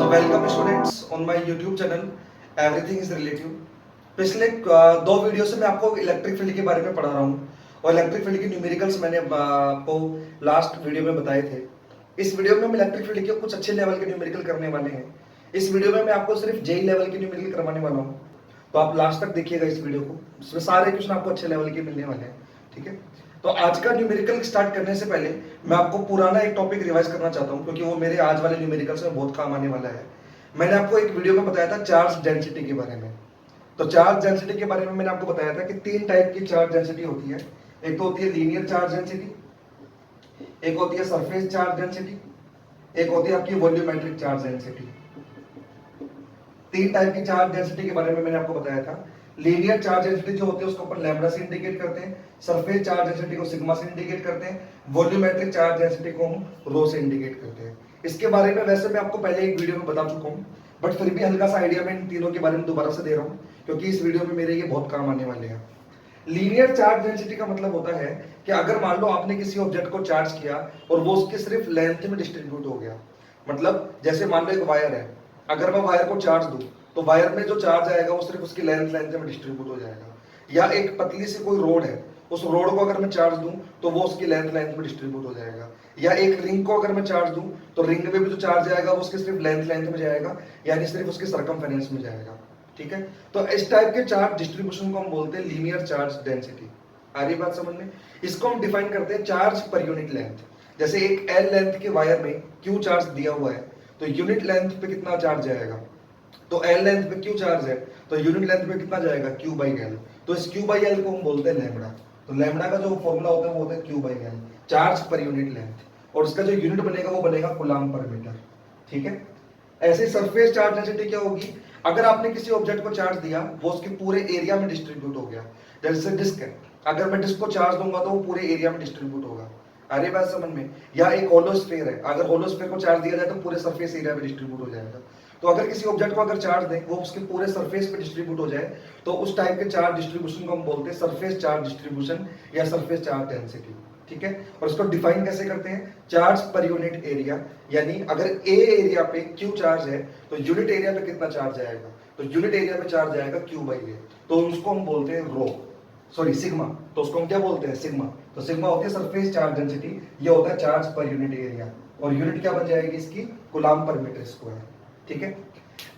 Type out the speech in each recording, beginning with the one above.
So welcome students on my YouTube channel Everything is Relative। पिछले दो video से मैं आपको इलेक्ट्रिक फील्ड के बारे में पढ़ा रहा हूँ और इलेक्ट्रिक फील्ड के न्यूमेरिकल्स मैंने आपको लास्ट वीडियो में बताए थे। इस वीडियो में हम इलेक्ट्रिक फील्ड के कुछ अच्छे लेवल के न्यूमेरिकल करने वाले हैं। इस वीडियो में मैं आपको सिर्फ जेई लेवल के न्यूमेरिकल करवाने वाला हूँ, तो आप लास्ट तक देखिएगा इस वीडियो को। इसमें सारे क्वेश्चन आपको अच्छे लेवल के मिलने वाले हैं, ठीक है। तो आज का न्यूमेरिकल स्टार्ट करने से पहले मैं आपको पुराना एक टॉपिक रिवाइज करना चाहता हूं, क्योंकि वो मेरे आज वाले न्यूमेरिकल्स में बहुत काम आने वाला है। मैंने आपको एक वीडियो में बताया था चार्ज डेंसिटी के बारे में। तो चार्ज डेंसिटी के बारे में मैंने आपको बताया था कि तीन टाइप की चार्ज डेंसिटी होती है। एक तो होती है लीनियर चार्ज डेंसिटी, एक होती है सरफेस चार्ज डेंसिटी, एक होती है आपकी वॉल्यूमेट्रिक चार्ज डेंसिटी। तीन टाइप की चार्ज डेंसिटी के बारे में मैंने आपको बताया था। लीनियर चार्ज डेंसिटी जो होती है उसको अपन लैम्बडा से इंडिकेट करते हैं, सरफेस चार्ज डेंसिटी को सिग्मा से इंडिकेट करते हैं, वॉल्यूमेट्रिक चार्ज डेंसिटी को हम रो से इंडिकेट करते हैं। इसके बारे में वैसे मैं आपको पहले एक वीडियो में बता चुका हूं, बट फिर भी हल्का सा आइडिया मैं इन तीनों के बारे में दोबारा से दे रहा हूं, क्योंकि इस वीडियो में मेरे ये बहुत काम आने वाले हैं। लीनियर चार्ज डेंसिटी का मतलब होता है कि अगर मान लो आपने किसी ऑब्जेक्ट को चार्ज किया और वो उसके सिर्फ लेंथ में डिस्ट्रीब्यूट हो गया। मतलब जैसे मान लो एक वायर है, अगर मैं वायर को चार्ज दूं तो वायर में जो चार्ज आएगा वो सिर्फ उसकी लेंथ में डिस्ट्रीब्यूट हो जाएगा। या एक पतली सी कोई रोड है, उस रोड को अगर मैं चार्ज दूं तो वो उसकी लेंथ में डिस्ट्रीब्यूट हो जाएगा। या एक रिंग को अगर मैं चार्ज दूं तो रिंग में भी जो चार्ज आएगा वो उसके सिर्फ लेंथ में जाएगा, यानी सिर्फ उसके सरकमफेरेंस में जाएगा, ठीक है। तो इस टाइप के चार्ज डिस्ट्रीब्यूशन को हम बोलते हैं लीनियर चार्ज डेंसिटी। आ रही बात समझ में? इसको हम डिफाइन करते हैं चार्ज पर यूनिट लेंथ। जैसे एक एल लेंथ के वायर में क्यू चार्ज दिया हुआ है, तो यूनिट लेंथ पे कितना चार्ज जाएगा? तो एल लेंथ पे क्यू चार्ज है, तो यूनिट लेंथ पे कितना जाएगा? Q by L. तो इस क्यू बाई एल को हम बोलते हैं लैम्बडा। तो लैम्बडा का जो फॉर्मूला होता है वो होता है Q by L, charge per unit length. और इसका जो यूनिट बनेगा वो बनेगा कूलम्ब पर मीटर, ठीक है। ऐसे सरफेस चार्ज डेंसिटी क्या होगी? अगर आपने किसी ऑब्जेक्ट को चार्ज दिया, वो उसके पूरे एरिया में डिस्ट्रीब्यूट हो गया। जैसे डिस्क है, अगर मैं डिस्क को चार्ज दूंगा तो वो पूरे एरिया में डिस्ट्रीब्यूट होगा। अरे बात समझ में? या एक होलो स्फीयर है, अगर होलो स्फीयर को चार्ज दिया जाए तो पूरे सरफेस एरिया में डिस्ट्रीब्यूट हो जाएगा। तो अगर किसी ऑब्जेक्ट को अगर चार्ज दें, वो उसके पूरे सरफेस पे डिस्ट्रीब्यूट हो जाए, तो उस टाइप के चार्ज डिस्ट्रीब्यूशन को हम बोलते हैं सरफेस चार्ज डिस्ट्रीब्यूशन या सरफेस चार्ज डेंसिटी, ठीक है। और इसको डिफाइन कैसे करते हैं? चार्ज पर यूनिट एरिया, यानी अगर ए एरिया पे क्यू चार्ज है तो यूनिट एरिया पे कितना चार्ज आएगा? तो यूनिट एरिया पे चार्ज आएगा क्यू बाई ए, तो उसको हम बोलते हैं रो, सॉरी सिग्मा। तो उसको हम क्या बोलते हैं? सिग्मा। तो सिग्मा होती है सरफेस चार्ज डेंसिटी, ये होता है चार्ज पर यूनिट एरिया, और यूनिट क्या बन जाएगी इसकी? कूलम्ब पर मीटर स्क्वायर, ठीक है।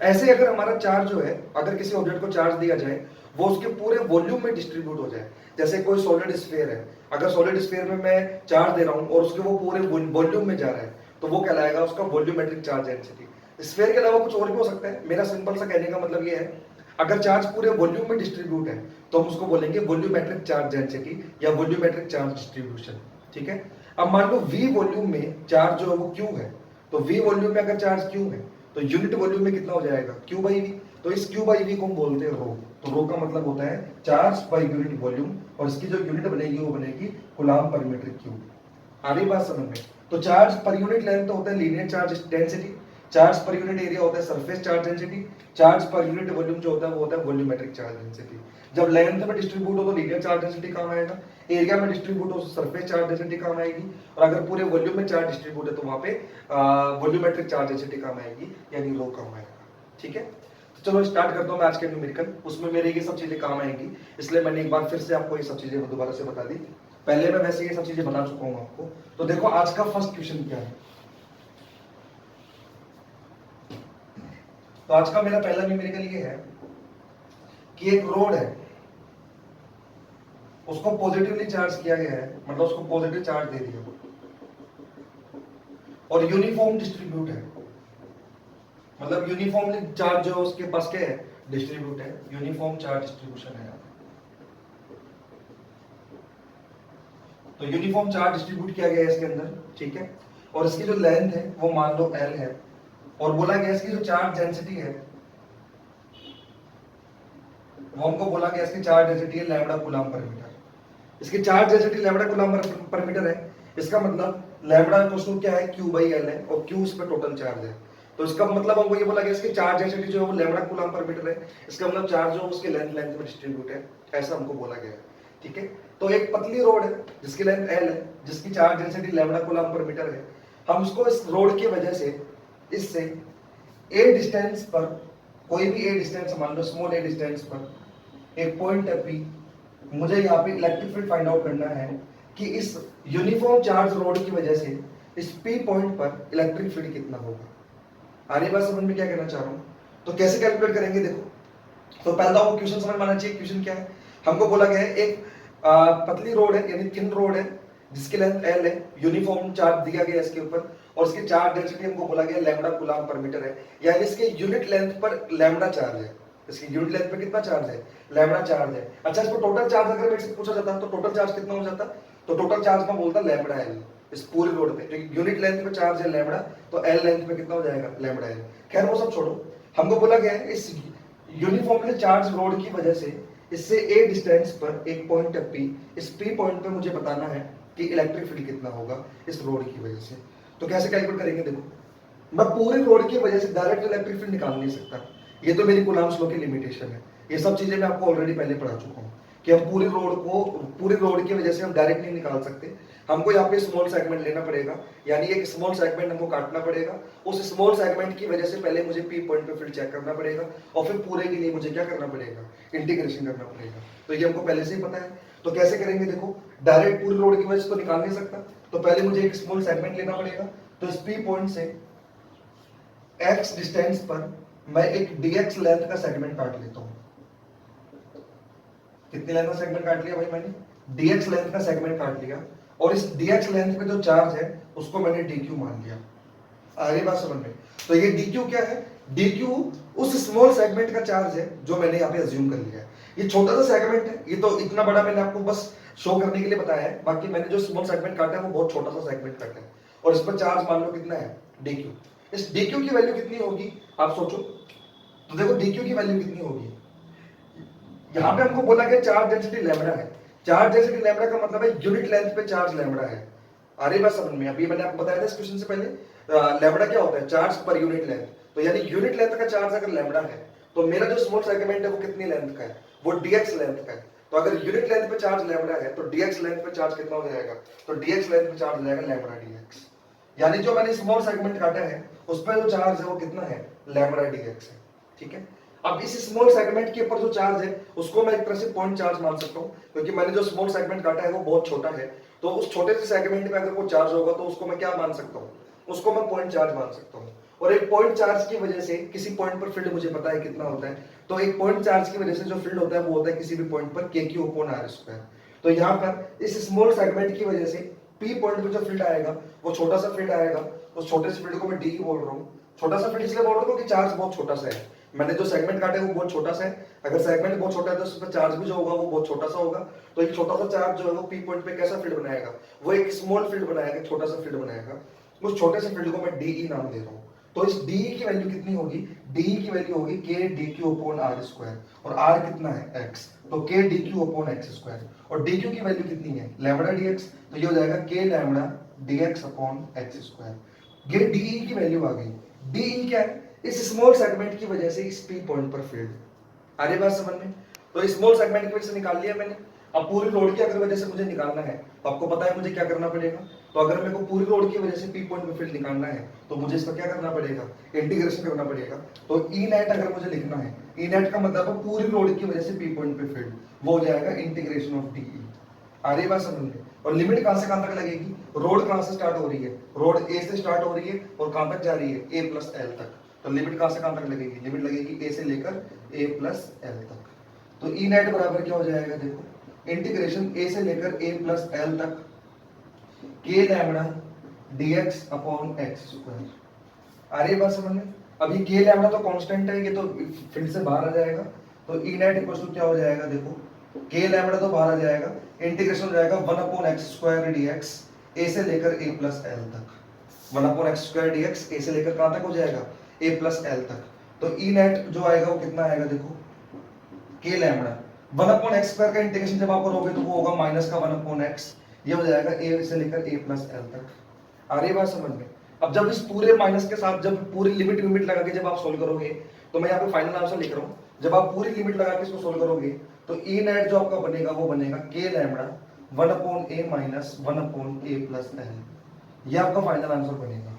ऐसे अगर हमारा चार्ज जो है, अगर किसी ऑब्जेक्ट को चार्ज दिया जाए, वो उसके पूरे वॉल्यूम में डिस्ट्रीब्यूट हो जाए। जैसे कोई सॉलिड स्फीयर है, अगर सॉलिड स्फीयर में मैं चार्ज दे रहा हूं और उसके वो पूरे वॉल्यूम में जा रहा है, तो वो कहलाएगा उसका वॉल्यूमेट्रिक चार्ज डेंसिटी। स्फीयर के अलावा कुछ और भी हो सकता है। मेरा सिंपल सा कहने का मतलब ये है, अगर चार्ज पूरे वॉल्यूम में डिस्ट्रीब्यूट है तो हम उसको बोलेंगे वॉल्यूमेट्रिक चार्ज डेंसिटी या वॉल्यूमेट्रिक चार्ज डिस्ट्रीब्यूशन, ठीक है। अब मान लो V वॉल्यूम में चार्ज जो है वो Q है, तो V वॉल्यूम में अगर चार्ज Q है तो यूनिट वॉल्यूम में कितना हो जाएगा? Q by V। तो इस Q बाई V को हम बोलते हैं रो। तो रो का मतलब होता है चार्ज बाई यूनिट वॉल्यूम, और इसकी जो यूनिट बनेगी वो बनेगी कूलम्ब पर मीटर क्यूब। आ रही बात समझ में? तो चार्ज पर यूनिट लेंथ होता है linear charge density, charge per unit area होता है surface charge density, charge per unit volume जो होता है वो होता है वॉल्यूमेट्रिक चार्ज डेंसिटी। जब लेंथ में डिस्ट्रीब्यूट हो तो लीनियर चार्ज डेंसिटी काम आएगा, एरिया में डिस्ट्रीब्यूट हो तो सरफेस चार्ज डेंसिटी काम आएगी, और अगर पूरे वॉल्यूम में चार्ज डिस्ट्रीब्यूट है तो वहां पे वॉल्यूमेट्रिक चार्ज डेंसिटी काम आएगी, यानी रो काम आएगा, ठीक है। तो चलो स्टार्ट करता हूं मैं आज के न्यूमेरिकल। उसमें मेरे ये सब चीजें काम आएंगी, इसलिए मैंने एक बार फिर से आपको ये सब चीजें दोबारा से बता दी। पहले मैं वैसे ये सब चीजें बता चुका हूं आपको। तो देखो आज का फर्स्ट क्वेश्चन क्या है। तो आज का मेरा पहला न्यूमेरिकल ये है कि एक रोड है, उसको पॉजिटिवली चार्ज किया गया है, मतलब उसको पॉजिटिव चार्ज दे दिया, और यूनिफॉर्म डिस्ट्रीब्यूट है, मतलब यूनिफॉर्मली चार्ज जो उसके पास क्या है? डिस्ट्रीब्यूट है, यूनिफॉर्म चार्ज डिस्ट्रीब्यूशन है। तो यूनिफॉर्म चार्ज डिस्ट्रीब्यूट किया गया है इसके अंदर, ठीक है। और इसकी जो लेंथ है वो मान लो L है, और बोला गया इसकी जो चार्ज डेंसिटी है वो हमको बोला गया इसकी चार्ज डेंसिटी है लैम्बडा कूलम्ब पर मीटर। इसकी चार्ज डेंसिटी लैम्बडा कूलम्ब पर मीटर है, इसका मतलब लैम्बडा क्वेश्चन क्या है? Q बाई L है, और Q इस पर टोटल चार्ज है। तो इसका मतलब हमको ये बोला गया इसकी चार्ज डेंसिटी जो है वो लैम्बडा कूलम्ब पर मीटर है, इसका मतलब चार्ज जो उसके लेंथ में डिस्ट्रीब्यूट है, ऐसा हमको बोला गया है, ठीक है। तो एक पतली रोड है जिसकी लेंथ L है, जिसकी चार्ज डेंसिटी लैम्बडा कूलम्ब पर मीटर है। हम इसको इस रोड की वजह से इससे ए डिस्टेंस पर, कोई भी ए डिस्टेंस मान लो, स्मॉल ए डिस्टेंस पर एक पॉइंट है पी, मुझे यहाँ पे इलेक्ट्रिक फील्ड फाइंड आउट करना है कि इस यूनिफॉर्म चार्ज रोड की वजह से इस पी पॉइंट पर इलेक्ट्रिक फील्ड कितना होगा। आ रही बात समझ में क्या कहना चाह रहा हूँ? तो कैसे कैलकुलेट करेंगे देखो, तो पहला आपको क्वेश्चन समझ में आना चाहिए। क्वेश्चन क्या है, हमको बोला गया है एक पतली रोड है यानी थिन रोड है जिसकी लेंथ एल है, यूनिफॉर्म चार्ज दिया गया है इसके ऊपर, और इसकी चार्ज डेंसिटी हमको बोला गया लैम्बडा कूलम्ब पर मीटर है, यानी इसके यूनिट लेंथ पर लैम्बडा चार्ज है। इसकी यूनिट लेंथ पे कितना चार्ज है? लैम्बडा चार्ज है। अच्छा, इसको टोटल चार्ज अगर मेरे से पूछा जाता तो टोटल चार्ज कितना हो जाता? तो टोटल चार्ज मैं बोलता लैम्बडा एल इस पूरी रोड पे, क्योंकि यूनिट लेंथ पे चार्ज है लैम्बडा, तो एल लेंथ पे कितना हो जाएगा? Lambda L. खैर वो सब छोड़ो, हमको बोला गया है इस यूनिफॉर्मली चार्ज रोड की वजह से इससे ए डिस्टेंस पर एक पॉइंट है पी, इस पी पॉइंट पे मुझे बताना है कि इलेक्ट्रिक फील्ड कितना होगा इस रोड की वजह से। तो कैसे कैलकुलेट करेंगे देखो, मैं पूरी रोड की वजह से डायरेक्ट इलेक्ट्रिक फील्ड निकाल नहीं सकता, ये तो मेरी कूलम्ब्स लॉ की लिमिटेशन है। ये सब चीजें मैं आपको ऑलरेडी पहले पढ़ा चुका हूँ कि हम पूरी रोड की वजह से हम डायरेक्ट नहीं निकाल सकते, हमको यहाँ पे स्मॉल सेगमेंट लेना पड़ेगा, यानी एक स्मॉल सेगमेंट हमको काटना पड़ेगा। उस स्मॉल सेगमेंट की वजह से पहले मुझे पी पॉइंट पे फील्ड चेक करना पड़ेगा, और फिर पूरे के लिए मुझे क्या करना पड़ेगा? इंटीग्रेशन करना पड़ेगा। तो ये हमको पहले से ही पता है। तो कैसे करेंगे देखो, डायरेक्ट पूरी रोड की वजह से तो निकाल नहीं सकता, तो पहले मुझे एक स्मॉल सेगमेंट लेना पड़ेगा। तो इस पी पॉइंट से एक्स डिस्टेंस पर मैं एक डीएक्स लेंथ का सेगमेंट काट लेता हूं। कितनी लेंथ का सेगमेंट काट लिया भाई मैंने? डीएक्स लेंथ का सेगमेंट काट लिया, और इस डीएक्स लेंथ पे जो चार्ज है उसको मैंने डीक्यू मान लिया। आगे बात समझ में? तो ये डीक्यू क्या है? डीक्यू उस स्मॉल सेगमेंट का चार्ज है जो मैंने यहाँ पे अज्यूम कर लिया है। ये छोटा सा सेगमेंट है, ये तो इतना बड़ा मैंने आपको बस शो करने के लिए बताया है, बाकी मैंने जो स्मॉल सेगमेंट काटा है वो बहुत छोटा सा सेगमेंट काटा है, और इस पर चार्ज मान लो कितना है? डीक्यू। इस डीक्यू की वैल्यू कितनी होगी आप सोचो। तो देखो डीक्यू की वैल्यू कितनी होगी, यहाँ पे हमको बोला गया चार्ज डेंसिटी लैम्बडा है। चार्ज डेंसिटी लैम्बडा का मतलब है यूनिट लेंथ पे चार्ज लैम्बडा है। आ रही बात समझ में? अभी मैंने आपको बताया था इस क्वेश्चन से पहले लैम्बडा क्या होता है? Charge per unit length. तो यानी यूनिट लेंथ का चार्ज अगर लैम्बडा है, तो मेरा जो स्मॉल सेगमेंट है वो कितनी लेंथ का है? वो डीएक्स लेंथ का है। तो अगर यूनिट लेंथ पे चार्ज लैम्बडा है तो डीएक्स लेंथ पे चार्ज कितना हो जाएगा? तो डीएक्स लेंथ पे चार्ज हो जाएगा लैम्बडा डीएक्स, यानी जो मैंने स्मॉल सेगमेंट काटा है उस पर जो चार्ज है वो कितना है? लैम्बडा डीएक्स है। ठीक है, अब इस स्मॉल सेगमेंट के ऊपर जो चार्ज है उसको मैं एक तरह से पॉइंट चार्ज मान सकता हूं, क्योंकि मैंने जो स्मॉल सेगमेंट काटा है वो बहुत छोटा है, तो उस छोटे से सेगमेंट में अगर वो चार्ज होगा तो उसको मैं क्या मान सकता हूं? उसको मैं पॉइंट चार्ज मान सकता हूं। और एक पॉइंट चार्ज की वजह से किसी पॉइंट पर फील्ड मुझे पता है कितना होता है, तो एक पॉइंट चार्ज की वजह से जो फील्ड होता है वो होता है किसी भी पॉइंट पर के क्यू अपॉन आर स्क्वायर। तो यहाँ पर इस स्मॉल सेगमेंट की वजह से पी पॉइंट पर जो फील्ड आएगा वो छोटा सा फील्ड आएगा, उस छोटे से फील्ड को मैं डी बोल रहा हूँ। छोटा सा फील्ड इसलिए बोल रहा हूँ क्योंकि चार्ज बहुत छोटा सा है, मैंने जो सेगमेंट काटे वो बहुत छोटा सा है, अगर सेगमेंट बहुत छोटा है तो उस पर चार्ज भी जो होगा वो बहुत छोटा सा होगा, तो एक छोटा सा चार्ज जो है वो पी पॉइंट पे कैसा फील्ड बनाएगा? वो एक स्मॉल फील्ड बनाएगा, छोटा सा फील्ड बनाएगा। उस छोटे से फील्ड को मैं डीई नाम दे रहा हूँ। तो इस डीई की वैल्यू कितनी होगी? डीई की वैल्यू होगी K D Q upon are square, और आर कितना है? एक्स, तो के D Q upon x square, और डी क्यू की वैल्यू कितनी है? लैम्बडा डीएक्स, तो ये हो जाएगा के lambda dx upon x square. ये डीई की वैल्यू आ गई। डीई क्या है? इस स्मॉल सेगमेंट की वजह से इस पी पॉइंट पर फील्ड। आ रही बात समझ में? तो स्मॉल सेगमेंट की वजह से निकाल लिया मैंने। अब पूरी रोड की अगर वजह से मुझे निकालना है तो आपको पता है मुझे क्या करना पड़ेगा। तो अगर मेरे को पूरी रोड की वजह से पी पॉइंट पे फील्ड निकालना है तो मुझे इसका क्या करना पड़ेगा? इंटीग्रेशन करना पड़ेगा। तो ई नेट अगर मुझे लिखना है, ई नेट का मतलब है पूरी रोड की वजह से पी पॉइंट पे फील्ड, वो हो जाएगा इंटीग्रेशन ऑफ डीई। आ रही बात समझ में? और लिमिट कहां से कहां तक लगेगी? रोड कहां से स्टार्ट हो रही है? रोड ए से स्टार्ट हो रही है और कहां तक जा रही है? ए प्लस एल तक। तो लिमिट कहां से कहां तक लगेगी? लिमिट लगेगी ए से लेकर ए प्लस एल तक। तो ई नेट बराबर क्या हो जाएगा देखो, इंटीग्रेशन ए से लेकर ए प्लस एल तक k lambda dx upon x square. आ रही है बात समझ में? अभी के लैम्बडा तो कांस्टेंट है, ये तो फील्ड से बाहर आ जाएगा, तो ई नेट इक्वल टू क्या हो जाएगा देखो, के लैम्बडा तो बाहर आ जाएगा, इंटीग्रेशन हो जाएगा 1 अपॉन एक्स स्क्वायर डीएक्स ए से लेकर ए प्लस एल तक। 1 अपॉन एक्स स्क्वायर डीएक्स ए से लेकर कहां तक हो जाएगा? ए प्लस एल तक। तो ई नेट जो आएगा वो कितना आएगा देखो, के लैम्बडा 1 अपॉन एक्स स्क्वायर का इंटीग्रेशन जब आप करोगे तो वो होगा माइनस का 1 अपॉन एक्स, ये हो जाएगा ए से लेकर ए प्लस एल तक। आ रही बात समझ में? अब जब इस पूरे माइनस के साथ जब पूरी लिमिट लिमिट लगा के जब आप सोल्व करोगे, तो मैं यहाँ पे फाइनल आंसर लिख रहा हूँ, जब आप पूरी लिमिट लगा के इसको सोल्व करोगे तो ई नेट जो आपका बनेगा वो बनेगा के लैम्बडा 1 अपॉन ए माइनस 1 अपॉन ए प्लस एल, ये आपका फाइनल आंसर बनेगा।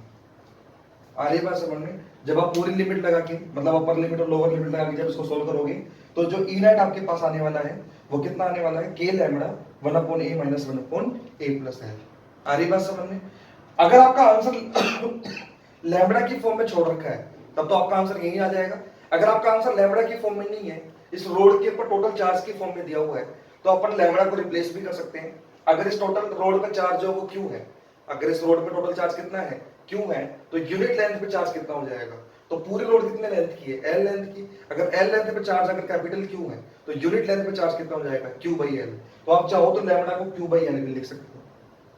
आ रही बात समझ में? जब आप पूरी लिमिट लगा के मतलब अपर लिमिट और लोअर लिमिट लगा के जब इसको सोल्व करोगे तो जो ई नेट आपके पास आने वाला है वो कितना आने वाला है, k lambda 1/a minus 1/a plus L. आ रही बात समझ में? अगर आपका आंसर लैम्बडा की फॉर्म में छोड़ रखा है तब तो आपका आंसर यही आ जाएगा। अगर आपका आंसर लैम्बडा की फॉर्म में नहीं है, इस रोड के ऊपर टोटल चार्ज की फॉर्म में दिया हुआ है, तो अपन लैम्बडा को रिप्लेस भी कर सकते हैं। अगर इस टोटल रोड पे चार्ज जो वो क्यू है, अगर इस रोड पे टोटल चार्ज कितना है, क्यू है, तो यूनिट लेंथ पे चार्ज कितना हो जाएगा, तो पूरी रोड कितने लेंथ की है, एल लेंथ की। अगर एल लेंथ पे चार्ज अगर कैपिटल क्यू है तो यूनिट लेंथ पे चार्ज कितना हो जाएगा, क्यू बाई एल। तो आप चाहो तो लैम्बडा को क्यू बाई एल भी लिख सकते हो।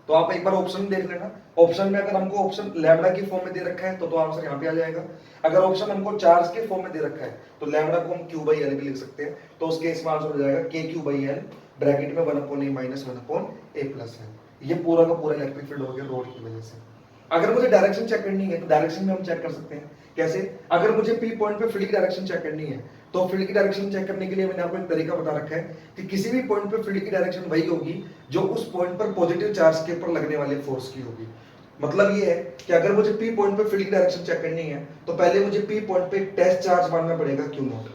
तो आप एक बार ऑप्शन देख लेना, ऑप्शन में अगर हमको ऑप्शन लैम्बडा की फॉर्म में दे रखा है तो आंसर यहाँ पे आ जाएगा। अगर ऑप्शन हमको चार्ज के फॉर्म में दे रखा है तो लैम्बडा को हम क्यू बाई एल भी लिख सकते हैं। तो उस केस में आंसर हो जाएगा के क्यू बाई एल ब्रैकेट में 1/a minus 1/a plus L. ये पूरा का पूरा इलेक्ट्रिक फील्ड हो गया रोड की वजह से। अगर मुझे डायरेक्शन चेक करनी है तो डायरेक्शन में हम चेक कर सकते हैं। कैसे? अगर मुझे पी पॉइंट पे फील्ड की डायरेक्शन चेक करनी है तो फील्ड की डायरेक्शन चेक करने के लिए मैंने आपको एक तरीका बता रखा है कि किसी भी पॉइंट पे फील्ड की डायरेक्शन वही होगी जो उस पॉइंट पर पॉजिटिव चार्ज के ऊपर लगने वाले फोर्स की होगी। मतलब ये है कि अगर मुझे पी पॉइंट पे फील्ड की डायरेक्शन चेक करनी है तो पहले मुझे पी पॉइंट पे एक टेस्ट चार्ज मानना पड़ेगा क्यू नॉट।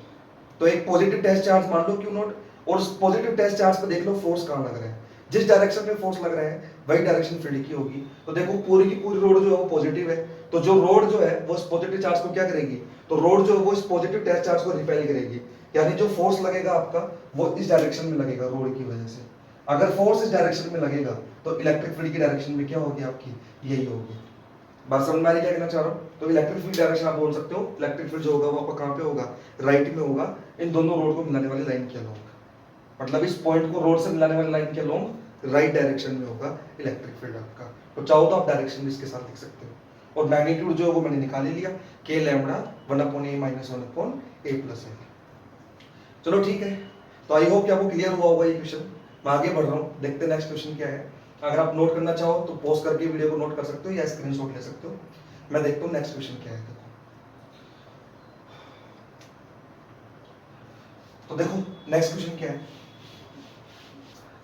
तो एक पॉजिटिव टेस्ट चार्ज मान लो क्यू नॉट, और उस पॉजिटिव टेस्ट चार्ज पे देख लो फोर्स कहां लग रहा है। जिस डायरेक्शन में फोर्स लग रहा है वही डायरेक्शन फील्ड की होगी। तो देखो पूरी की पूरी रोड जो है वो पॉजिटिव है, तो जो रोड जो है वो इस पॉजिटिव चार्ज को क्या करेगी, तो रोड जो है वो इस पॉजिटिव टेस्ट चार्ज को रिपेल करेगी। यानी जो फोर्स लगेगा आपका वो इस डायरेक्शन में लगेगा रोड की वजह से। अगर फोर्स इस डायरेक्शन में लगेगा तो इलेक्ट्रिक फील्ड की डायरेक्शन में क्या होगी आपकी, यही होगी। बात समझ में आ रही क्या कहना चाह रहा हूँ? तो इलेक्ट्रिक फील्ड डायरेक्शन आप बोल सकते हो, इलेक्ट्रिक फील्ड जो होगा वो आपका कहाँ पे होगा, राइट में होगा, इन दोनों रोड को मिलाने वाली लाइन के अलोंग। मतलब इस पॉइंट को रोड से मिलाने वाली लाइन के अलोंग राइट डायरेक्शन में होगा इलेक्ट्रिक फील्ड आपका। तो चाहो तो आप डायरेक्शन भी इसके साथ लिख सकते हो। और मैग्नीट्यूड जो है वो मैंने निकाल ही लिया, के lambda 1/a minus 1/a plus L. चलो ठीक है, तो आई होप कि आपको क्लियर हुआ होगा ये क्वेश्चन। मैं आगे बढ़ रहा हूँ, देखते हैं नेक्स्ट क्वेश्चन क्या है। अगर आप नोट करना चाहो तो पॉज करके वीडियो को नोट कर सकते हो या स्क्रीनशॉट ले सकते हो। मैं देखता हूँ नेक्स्ट क्वेश्चन क्या है। तो देखो नेक्स्ट क्वेश्चन क्या है।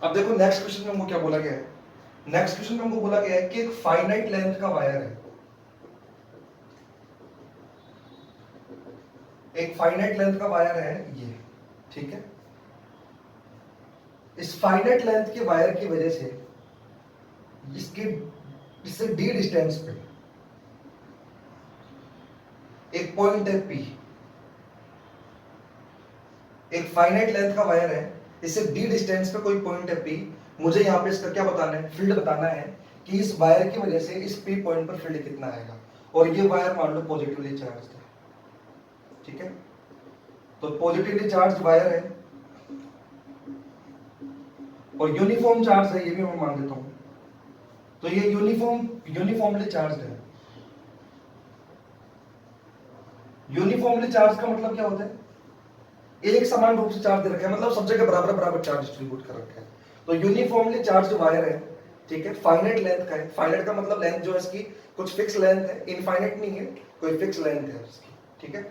अब देखो नेक्स्ट क्वेश्चन में हमको क्या बोला गया है। नेक्स्ट क्वेश्चन में हमको बोला गया है कि एक फाइनाइट लेंथ का वायर है, एक फाइनाइट लेंथ का वायर है ये, ठीक है। इस फाइनाइट लेंथ के वायर की वजह से इससे डी डिस्टेंस पे एक पॉइंट है पी, एक फाइनाइट लेंथ का वायर है, इससे डी डिस्टेंस पे कोई पॉइंट है पी। मुझे यहाँ पे इसका क्या बताना है, फील्ड बताना है कि इस वायर की वजह से इस पी पॉइंट पर फील्ड कितना आएगा। और ये वायर मान लो पॉजिटिवली चार्ज है, ठीक है। तो पॉजिटिवली चार्ज वायर है और यूनिफॉर्म चार्ज है, ये भी मैं मान लेता हूं। तो ये यूनिफॉर्मली चार्ज है। यूनिफॉर्मली चार्ज का मतलब क्या होता है, एक समान रूप से चार्ज दे रखा है, मतलब सब जगह बराबर बराबर चार्ज डिस्ट्रीब्यूट कर रखा है। तो यूनिफॉर्मली चार्ज वायर है, ठीक है, फाइनाइट लेंथ का है। फाइनाइट का मतलब लेंथ जो है इसकी कुछ फिक्स लेंथ है, इनफाइनाइट नहीं है, कोई फिक्स लेंथ है इसकी, ठीक है।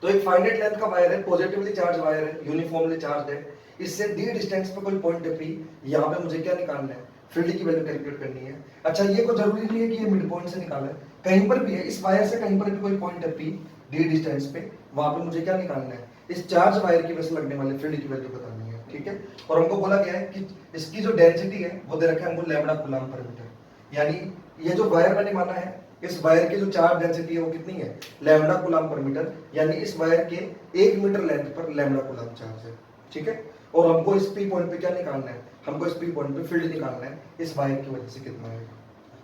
तो एक फाइनाइट लेंथ का वायर है, पॉजिटिवली चार्ज वायर है, यूनिफॉर्मली चार्ज है, इससे डी डिस्टेंस पे कोई पॉइंट है पी। यहाँ पे मुझे क्या निकालना है, फील्ड की वैल्यू कैलकुलेट करनी है। अच्छा ये कोई जरूरी नहीं है कि ये मिड पॉइंट से निकाला है, कहीं पर भी है, इस वायर से कहीं पर भी कोई पॉइंट है पी डी डिस्टेंस पे, वहां पे मुझे क्या निकालना है, इस चार्ज वायर की वजह से लगने वाले फील्ड की वैल्यू बतानी है, ठीक है। और हमको बोला गया है कि इसकी जो डेंसिटी है वो दे रखा है हमको लैम्बडा कूलम्ब पर मीटर। यानी ये जो वायर मैंने माना है, इस वायर की जो चार्ज डेंसिटी है वो कितनी है, लैम्बडा कूलम्ब पर मीटर। यानी इस वायर के 1 मीटर लेंथ पर लैम्बडा कूलम्ब चार्ज है, ठीक है। और हमको इस पी पॉइंट पे क्या निकालना है, हमको इस पी पॉइंट पे फील्ड निकालना है, इस वायर की वजह से कितना है।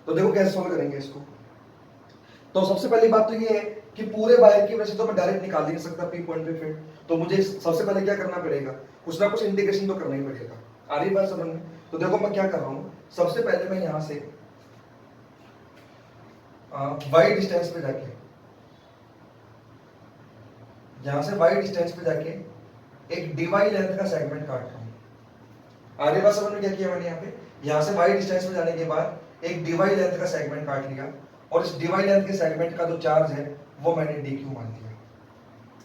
तो देखो कैसे सॉल्व करेंगे इसको। तो सबसे पहली बात तो ये है कि पूरे वायर की वजह से तो मैं डायरेक्ट निकाल नहीं सकता पी पॉइंट पे फील्ड, तो मुझे सबसे पहले क्या करना पड़ेगा, कुछ ना कुछ इंटीग्रेशन तो करना ही पड़ेगा। आ रही बात समझ में? तो देखो मैं क्या कर रहा हूं, सबसे पहले मैं यहां से वाई डिस्टेंस पे जाके, यहां से वाई डिस्टेंस पे जाके एक डीवाई लेंथ का सेगमेंट काट रहा हूं। आ रही बात समझ में? क्या किया मैंने यहाँ पे, यहां से वाई डिस्टेंस पे जाने के बाद एक डीवाई लेंथ का सेगमेंट काट लिया, और इस डीवाई लेंथ के सेगमेंट का जो चार्ज है वो मैंने डी क्यू मान लिया।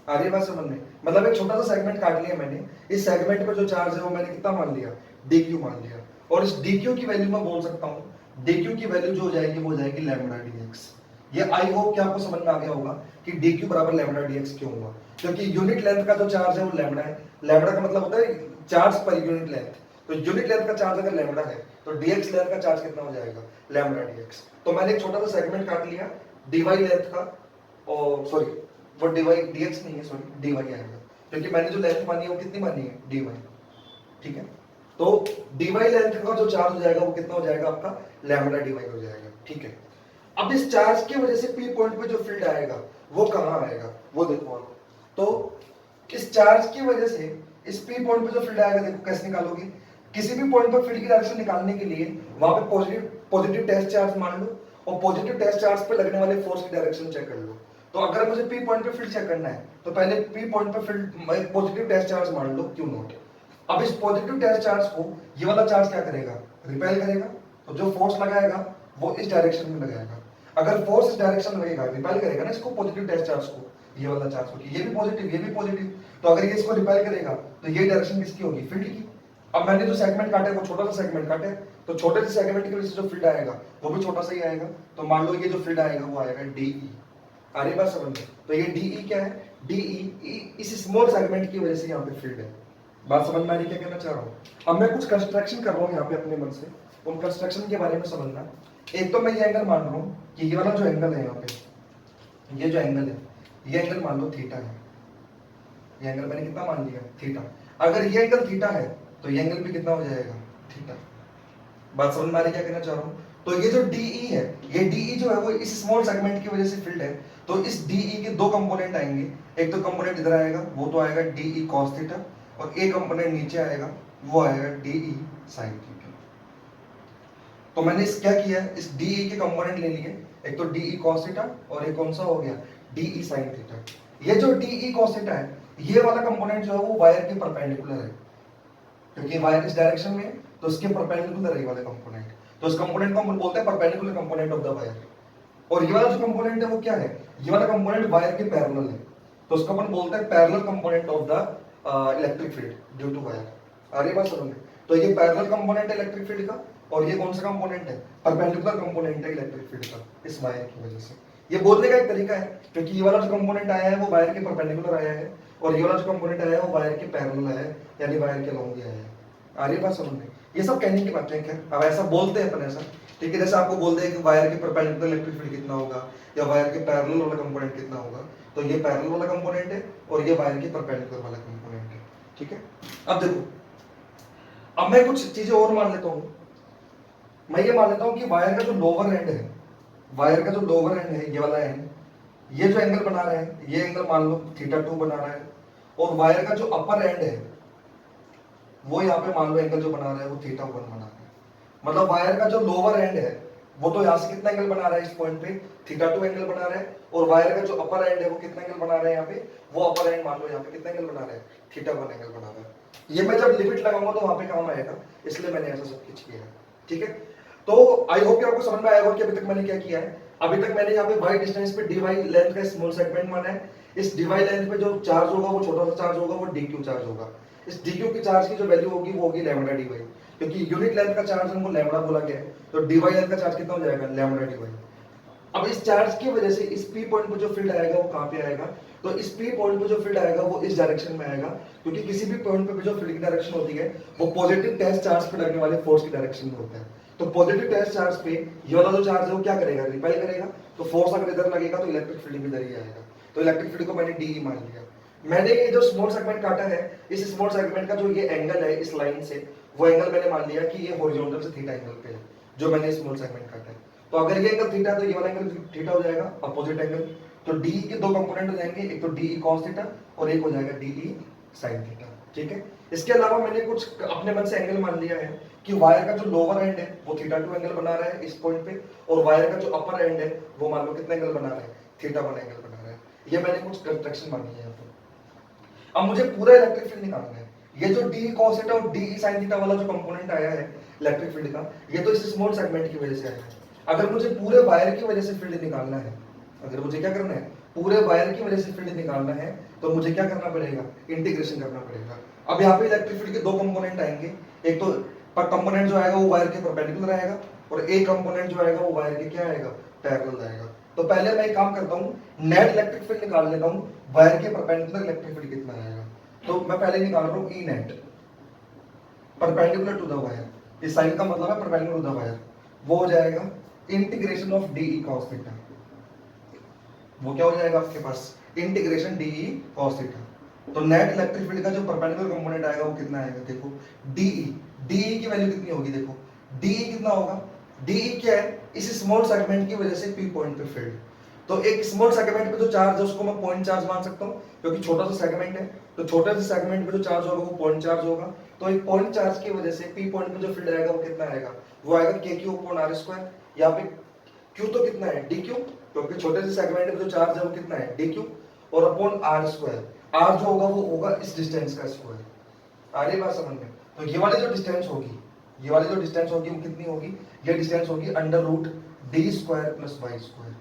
आ रही बात समझ में? मतलब एक छोटा सा सेगमेंट काट लिया मैंने, इस सेगमेंट पर जो चार्ज है वो मैंने कितना मान लिया, डी क्यू मान लिया। और इस डी क्यू की वैल्यू मैं बोल सकता हूँ, डी क्यू की वैल्यू जो हो जाएगी वो हो जाएगी लैम्बडा डी एक्स। ये आई होप कि आपको समझ में आ गया होगा कि डी क्यू बराबर लैम्डा डी एक्स क्यों हुआ, क्योंकि यूनिट लेंथ का जो चार्ज है वो लैम्डा है। लैम्डा का मतलब होता है चार्ज पर यूनिट लेंथ, तो यूनिट लेंथ का चार्ज अगर लैम्डा है तो डीएक्स लेंथ का चार्ज कितना हो जाएगा, लैम्डा डीएक्स। तो मैंने एक छोटा सा सेगमेंट काट लिया डीवाई लेंथ का, और सॉरी वो डीवाई डीएक्स नहीं है, सॉरी डीवाई आएगा, क्योंकि मैंने जो लेंथ मानी है वो कितनी मानी है, डीवाई, ठीक है। तो डीवाई लेंथ का जो चार्ज हो जाएगा वो कितना हो जाएगा आपका, लैम्डा डीवाई हो जाएगा, ठीक है। अब इस चार्ज की वजह से पी पॉइंट पे जो फील्ड आएगा वो कहां आएगा, वो देखो आप। तो इस चार्ज की वजह से इस पी पॉइंट पे जो फील्ड आएगा, देखो कैसे निकालोगे। किसी भी पॉइंट पर फील्ड की डायरेक्शन निकालने के लिए वहां पे पॉजिटिव पॉजिटिव टेस्ट चार्ज मान लो, और पॉजिटिव टेस्ट चार्ज पे लगने वाले फोर्स की डायरेक्शन चेक कर लो। तो अगर मुझे पी पॉइंट पे फील्ड चेक करना है तो पहले पी पॉइंट पे फील्ड पॉजिटिव टेस्ट चार्ज मान लो, क्यू नॉट। अब इस पॉजिटिव टेस्ट चार्ज को ये वाला चार्ज क्या करेगा, रिपेल करेगा। तो जो फोर्स लगाएगा वो इस डायरेक्शन में लगाएगा। अगर फोर्स इस डायरेक्शन में लगेगा, रिपेल करेगा ना इसको, पॉजिटिव टेस्ट चार्ज को, ये वाला चार्ज होगी, ये भी पॉजिटिव ये भी पॉजिटिव। तो अगर ये इसको रिपेल करेगा तो ये डायरेक्शन किसकी होगी, फील्ड की। अब मैंने जो सेगमेंट काटे वो छोटा सा सेगमेंट काटे, तो छोटे से सेगमेंट की वजह से जो फील्ड आएगा वो भी छोटा सा ही आएगा। तो मान लो ये जो फील्ड आएगा वो आएगा डीई। आ रही बात समझ में? तो ये डीई क्या है, डीई इस स्मॉल सेगमेंट की वजह से यहाँ पे फील्ड है। बात समझ में आ रही, क्या कहना चाह रहा हूँ। अब मैं कुछ कंस्ट्रक्शन कर रहा हूँ यहाँ पे अपने मन से, उन कंस्ट्रक्शन के बारे में समझना। एक तो मैं ये एंगल मान रहा हूँ कि ये वाला जो एंगल है यहाँ पे, ये जो एंगल है, ये एंगल मान लो थीटा है। ये एंगल मैंने कितना मान लिया, थीटा। अगर ये एंगल थीटा है तो ये एंगल भी कितना हो जाएगा, थीटा। बात समझ में आ रही, क्या कहना चाह रहा हूँ। तो ये जो डीई है, ये डीई जो है वो इस स्मॉल सेगमेंट की वजह से फील्ड है। तो इस डीई के दो कंपोनेंट आएंगे, एक तो कंपोनेंट इधर आएगा वो तो आएगा डीई कॉस थीटा, और एक कंपोनेंट नीचे आएगा वो आएगा डीई साइन थीटा। तो मैंने इस क्या किया, इस डीई के कंपोनेंट ले लिए, एक तो डीई कॉस थीटा और एक कौन सा हो गया, डीई साइन थीटा। ये जो डीई कॉस थीटा है, ये वाला कंपोनेंट जो है वो वायर के परपेंडिकुलर है, क्योंकि वायर इस डायरेक्शन में है तो उसके परपेंडिकुलर है ये वाला कंपोनेंट। तो इस कंपोनेंट को हम बोलते हैं perpendicular component of the wire. और ये वाला जो कंपोनेंट है वो क्या है, ये वाला कंपोनेंट वायर के पैरेलल है, तो उसको अपन बोलते हैं parallel component of the electric field due to wire. आ रही बात समझ में? तो ये पैरेलल कंपोनेंट है इलेक्ट्रिक फील्ड का, और ये कौन सा कंपोनेंट है, परपेंडिकुलर कंपोनेंट है इलेक्ट्रिक फील्ड का, इस वायर की वजह से। ये बोलने का एक तरीका है, क्योंकि ये वाला जो कंपोनेंट आया है वो वायर के परपेंडिकुलर आया है, और ये वाला जो कंपोनेंट आया है वो वायर के पैरेलल आया है, यानी वायर के अलोंग आया है। आ रही बात समझ में? ये सब कहने की बातें हैं। अब ऐसा बोलते हैं अपन ऐसा, ठीक है, जैसे आपको बोलते हैं कि वायर के परपेंडिकुलर इलेक्ट्रिक फील्ड कितना होगा या वायर के पैरेलल वाला कंपोनेंट कितना होगा, तो ये पैरेलल वाला कंपोनेंट है और ये वायर के परपेंडिकुलर वाला कंपोनेंट है, ठीक है। अब देखो, अब मैं कुछ चीजें और मान लेता हूं। मैं ये मान लेता हूं कि वायर का जो लोअर एंड है, वायर का जो लोअर एंड है, ये वाला एंड, ये जो एंगल बना रहा है, ये एंगल मान लो θ2 बना रहा है, और वायर का जो अपर एंड है वो यहाँ पे मान लो एंगल जो बना रहा है वो θ1 बना रहा है। मतलब वायर का जो लोअर एंड है वो तो यहाँ से कितना एंगल बना रहा है, इस पॉइंट पे θ2 एंगल बना रहा है, और वायर का जो अपर एंड है वो कितना एंगल बना रहा है यहाँ पे, वो अपर एंड मान लो यहाँ पे कितना एंगल बना रहा है, θ1 एंगल बना रहा है। ये मैं जब लिमिट लगाऊंगा तो वहां पे काम आएगा, इसलिए मैंने ऐसा सब कुछ किया है, ठीक है। तो आई होप कि आपको समझ में आया होगा कि अभी तक मैंने क्या किया है। अभी तक मैंने यहाँ पे वाई डिस्टेंस पे dy लेंथ का स्मॉल सेगमेंट माना है। इस dy लेंथ पे जो चार्ज होगा वो छोटा सा चार्ज होगा, वो dq चार्ज होगा। इस dq की चार्ज की जो वैल्यू होगी वो होगी लैम्डा dy, क्योंकि यूनिट लेंथ का चार्ज हमको लैम्डा बोला गया है, तो dy लेंथ का चार्ज कितना हो जाएगा, लैम्डा dy। अब इस चार्ज की वजह से इस p पॉइंट पे जो फील्ड आएगा वो कहां पे आएगा, तो इस p पॉइंट पे जो फील्ड आएगा वो इस डायरेक्शन में आएगा, क्योंकि किसी भी पॉइंट पे जो फील्ड की डायरेक्शन होती है वो पॉजिटिव टेस्ट चार्ज पे लगने वाले फोर्स की डायरेक्शन में होता है। तो पॉजिटिव टेस्ट चार्ज पे ये वाला जो चार्ज है वो क्या करेगा, रिपेल करेगा। तो फोर्स अगर इधर लगेगा तो इलेक्ट्रिक फील्ड भी इधर ही आएगा। तो इलेक्ट्रिक फील्ड को मैंने डी मान लिया। मैंने ये जो स्मॉल सेगमेंट काटा है, इस स्मॉल सेगमेंट का जो ये एंगल है इस लाइन से, वो एंगल मैंने मान लिया कि ये हॉरिजॉन्टल से थीटा एंगल पे है, जो मैंने स्मॉल सेगमेंट काटा है। तो अगर ये एंगल थीटा है तो ये वाला एंगल थीटा हो जाएगा, अपोजिट एंगल। तो डी के दो कंपोनेंट हो जाएंगे, एक तो डी कॉस थीटा और एक हो जाएगा डी साइन थीटा, ठीक है। इसके अलावा मैंने कुछ अपने मन से एंगल मान लिया है कि वायर का जो लोअर एंड है वो θ2 एंगल बना रहा है इस पॉइंट पे, और वायर का जो अपर एंड है वो मान लो कितना एंगल बना रहा है, θ1 एंगल बना रहा है। ये मैंने कुछ कंस्ट्रक्शन मानी है यहाँ पे। अब मुझे पूरा इलेक्ट्रिक फील्ड निकालना है। ये जो डी cos थीटा और डी sin थीटा वाला जो कंपोनेंट आया है इलेक्ट्रिक फील्ड का, ये तो इस स्मॉल सेगमेंट की वजह से आया है। अगर मुझे पूरे वायर की वजह से फील्ड निकालना है, अगर मुझे क्या करना है, पूरे वायर की वजह से फील्ड निकालना है, तो मुझे क्या करना पड़ेगा, इंटीग्रेशन करना पड़ेगा। अब यहाँ पे इलेक्ट्रिक फील्ड के दो कंपोनेंट आएंगे, एक तो कंपोनेंट जो आएगा वो वायर के परपेंडिकुलर आएगा, और एक कंपोनेंट जो आएगा वो वायर के क्या आएगा, पैरेलल आएगा। तो पहले मैं एक काम करता हूँ, नेट इलेक्ट्रिक फील्ड निकाल लेता हूँ, वायर के परपेंडिकुलर इलेक्ट्रिक फील्ड कितना आएगा। तो मैं पहले निकाल रहा हूँ E net perpendicular to the wire, इस साइन का मतलब है परपेंडिकुलर टू द वायर, वो हो जाएगा integration of d E cos theta. वो क्या हो जाएगा आपके पास, integration d E cos theta. तो नेट इलेक्ट्रिक फील्ड का जो परपेंडिकुलर कंपोनेंट आएगा वो कितना आएगा, देखो डीई की वैल्यू कितनी होगी, देखो डीई कितना होगा, डीई क्या है, इस स्मॉल सेगमेंट की वजह से पी पॉइंट पे फील्ड। तो एक स्मॉल सेगमेंट पे जो चार्ज है उसको मैं पॉइंट चार्ज मान सकता हूँ, क्योंकि छोटा सा सेगमेंट है, तो छोटे से सेगमेंट पे जो चार्ज होगा वो पॉइंट चार्ज होगा। तो एक पॉइंट चार्ज की वजह से पी पॉइंट पे जो फील्ड आएगा वो कितना आएगा, वो आएगा के क्यू अपॉन आर स्क्वायर। यहाँ पे क्यू तो कितना है, डी क्यू, क्योंकि छोटे से सेगमेंट में जो चार्ज है वो कितना है, डी क्यू, और अपॉन आर स्क्वायर। आर जो होगा वो होगा इस डिस्टेंस का स्क्वायर। आ रही बात समझ में। तो ये वाली जो डिस्टेंस होगी, ये वाली जो डिस्टेंस होगी वो कितनी होगी, ये डिस्टेंस होगी under root D square plus Y square.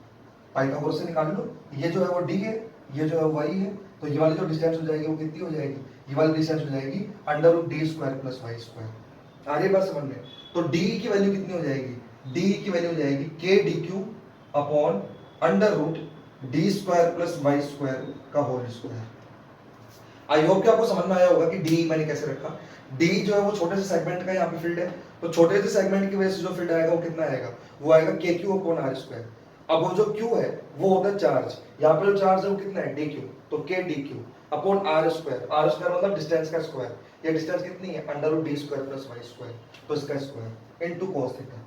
Pythagoras से निकाल लो, ये जो है वो डी है, ये जो है वाई है, तो ये वाली जो डिस्टेंस हो जाएगी वो कितनी हो जाएगी, ये वाली डिस्टेंस हो जाएगी under root D square plus Y square. आ रही बात समझ में। तो डी की वैल्यू कितनी हो जाएगी, डी की वैल्यू हो जाएगी k D Q upon under root D square plus Y square का होल स्क्वायर। आई होप कि आपको समझ में आया होगा कि डी मैंने कैसे रखा। डी जो है वो छोटे से सेगमेंट का यहाँ पे फील्ड है, तो छोटे से सेगमेंट की वजह से जो फील्ड आएगा वो कितना आएगा, वो आएगा के क्यू अपॉन आर स्क्वायर। अब वो जो क्यू है वो होता है चार्ज, यहाँ पे जो चार्ज है वो कितना है, डी क्यू, तो के D Q upon are square. R square मतलब डिस्टेंस का स्क्वायर, ये डिस्टेंस कितनी है, under root D square plus Y square, तो इसका स्क्वायर इनटू cos थीटा।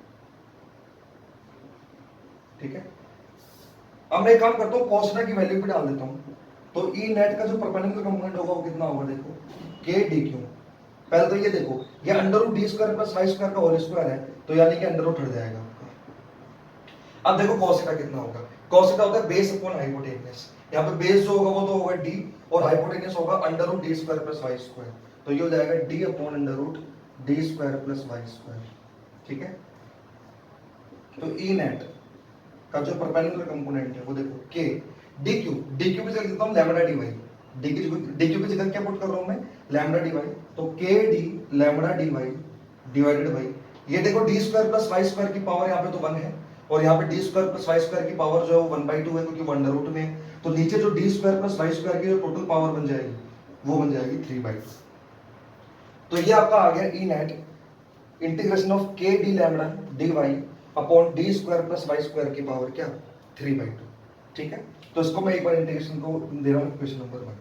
ठीक है, अब मैं एक काम करता हूँ, cos थीटा की वैल्यू भी डाल देता हूँ। तो ई नेट का जो परपेंडिकुलर कंपोनेंट होगा वो कितना होगा, देखो के डी क्यू। पहले तो ये देखो, ये under root D square plus Y square का होल स्क्वायर है, तो यानी कि अंडर रूट हट जाएगा आपका। अब देखो cos थीटा कितना होगा, cos थीटा होता है बेस अपॉन हाइपोटेन्यूस। यहाँ पे बेस जो होगा वो तो होगा डी, और हाइपोटेन्यूस होगा under root D square plus Y square, तो ये हो जाएगा d upon under root D square plus Y square. ठीक है, तो ई नेट का जो परपेंडिकुलर कंपोनेंट है वो देखो के डी क्यू भी जगह देता हूँ lambda d y, d Q की जगह क्या पुट कर रहा हूँ मैं, लैम्डा डी वाई, तो के d lambda d y divided by, ये देखो d square plus Y square की पावर यहाँ पे तो 1 है, और यहाँ पे d square plus Y square की पावर जो है वो 1/2 है, क्योंकि वो अंडर रूट में है। तो नीचे जो d square plus Y square की जो टोटल पावर बन जाएगी वो बन जाएगी 3/2। तो ये आपका आ गया E net integration of k d lambda d y upon d square plus Y square की पावर क्या, 3/2। ठीक है, तो इसको मैं एक बार इंटीग्रेशन को दे रहा हूँ इक्वेशन नंबर 1।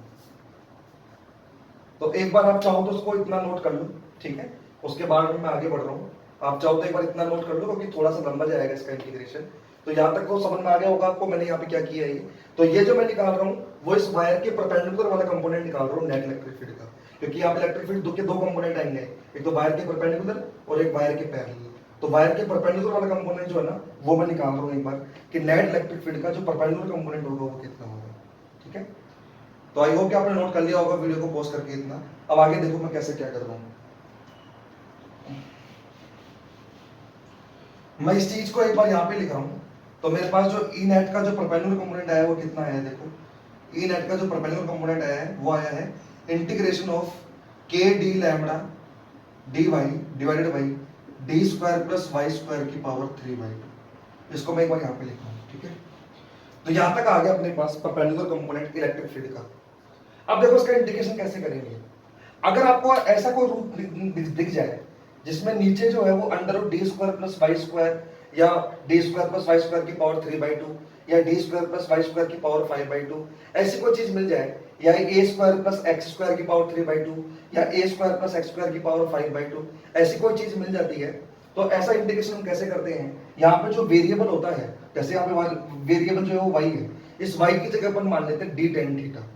तो एक बार आप चाहो तो उसको इतना नोट कर लो, ठीक है, उसके बाद में मैं आगे बढ़ रहा हूँ। आप चाहो तो एक बार इतना नोट कर लो, क्योंकि थोड़ा सा लंबा जाएगा इसका इंटीग्रेशन। तो यहाँ तक को समझ में आ गया होगा आपको मैंने यहाँ पे क्या किया है। तो ये जो मैं निकाल रहा हूँ वो इस वायर के परपेंडिकुलर वाला कंपोनेंट निकाल रहा हूँ नेट इलेक्ट्रिक फील्ड का, क्योंकि यहाँ पे इलेक्ट्रिक फील्ड के दो कंपोनेंट आएंगे, एक तो वायर के परपेंडिकुलर और एक वायर के पैरेलल। तो वायर के परपेंडिकुलर वाला कंपोनेंट जो है ना वो मैं निकाल रहा हूँ एक बार, कि नेट इलेक्ट्रिक फील्ड का जो परपेंडिकुलर कंपोनेंट होगा वो कितना होगा। ठीक है, तो आई होप कि आपने नोट कर लिया होगा वीडियो को पॉज करके इतना। अब आगे देखो मैं कैसे क्या कर रहा हूँ। मैं इस चीज को एक बार यहाँ पे लिख रहा हूँ। तो मेरे पास जो ई नेट का जो परपेंडिकुलर कंपोनेंट आया है वो कितना आया है, देखो ई नेट का जो परपेंडिकुलर कंपोनेंट आया है वो आया है integration of k d lambda d y divided by d square plus Y square की पावर 3/2। इसको मैं एक बार यहाँ पे लिख रहा हूँ। ठीक है, तो यहाँ तक आ गया अपने पास परपेंडिकुलर कंपोनेंट इलेक्ट्रिक फील्ड का। अब देखो इसका इंटीग्रेशन कैसे करेंगे। अगर आपको ऐसा कोई रूप दिख जाए जिसमें नीचे जो है वो under root D square plus Y square या d square plus Y square की पावर 3/2 या d square plus Y square की पावर 5/2 ऐसी कोई चीज मिल जाए, या a square plus x square की पावर 3/2 या a square plus x square की पावर 5/2 ऐसी कोई चीज मिल जाती है, तो ऐसा इंटीग्रेशन हम कैसे करते हैं। यहाँ पे जो वेरिएबल होता है, जैसे यहाँ पे वेरिएबल जो है वो वाई है, इस वाई की जगह अपन मान लेते हैं डी टेन थीटा।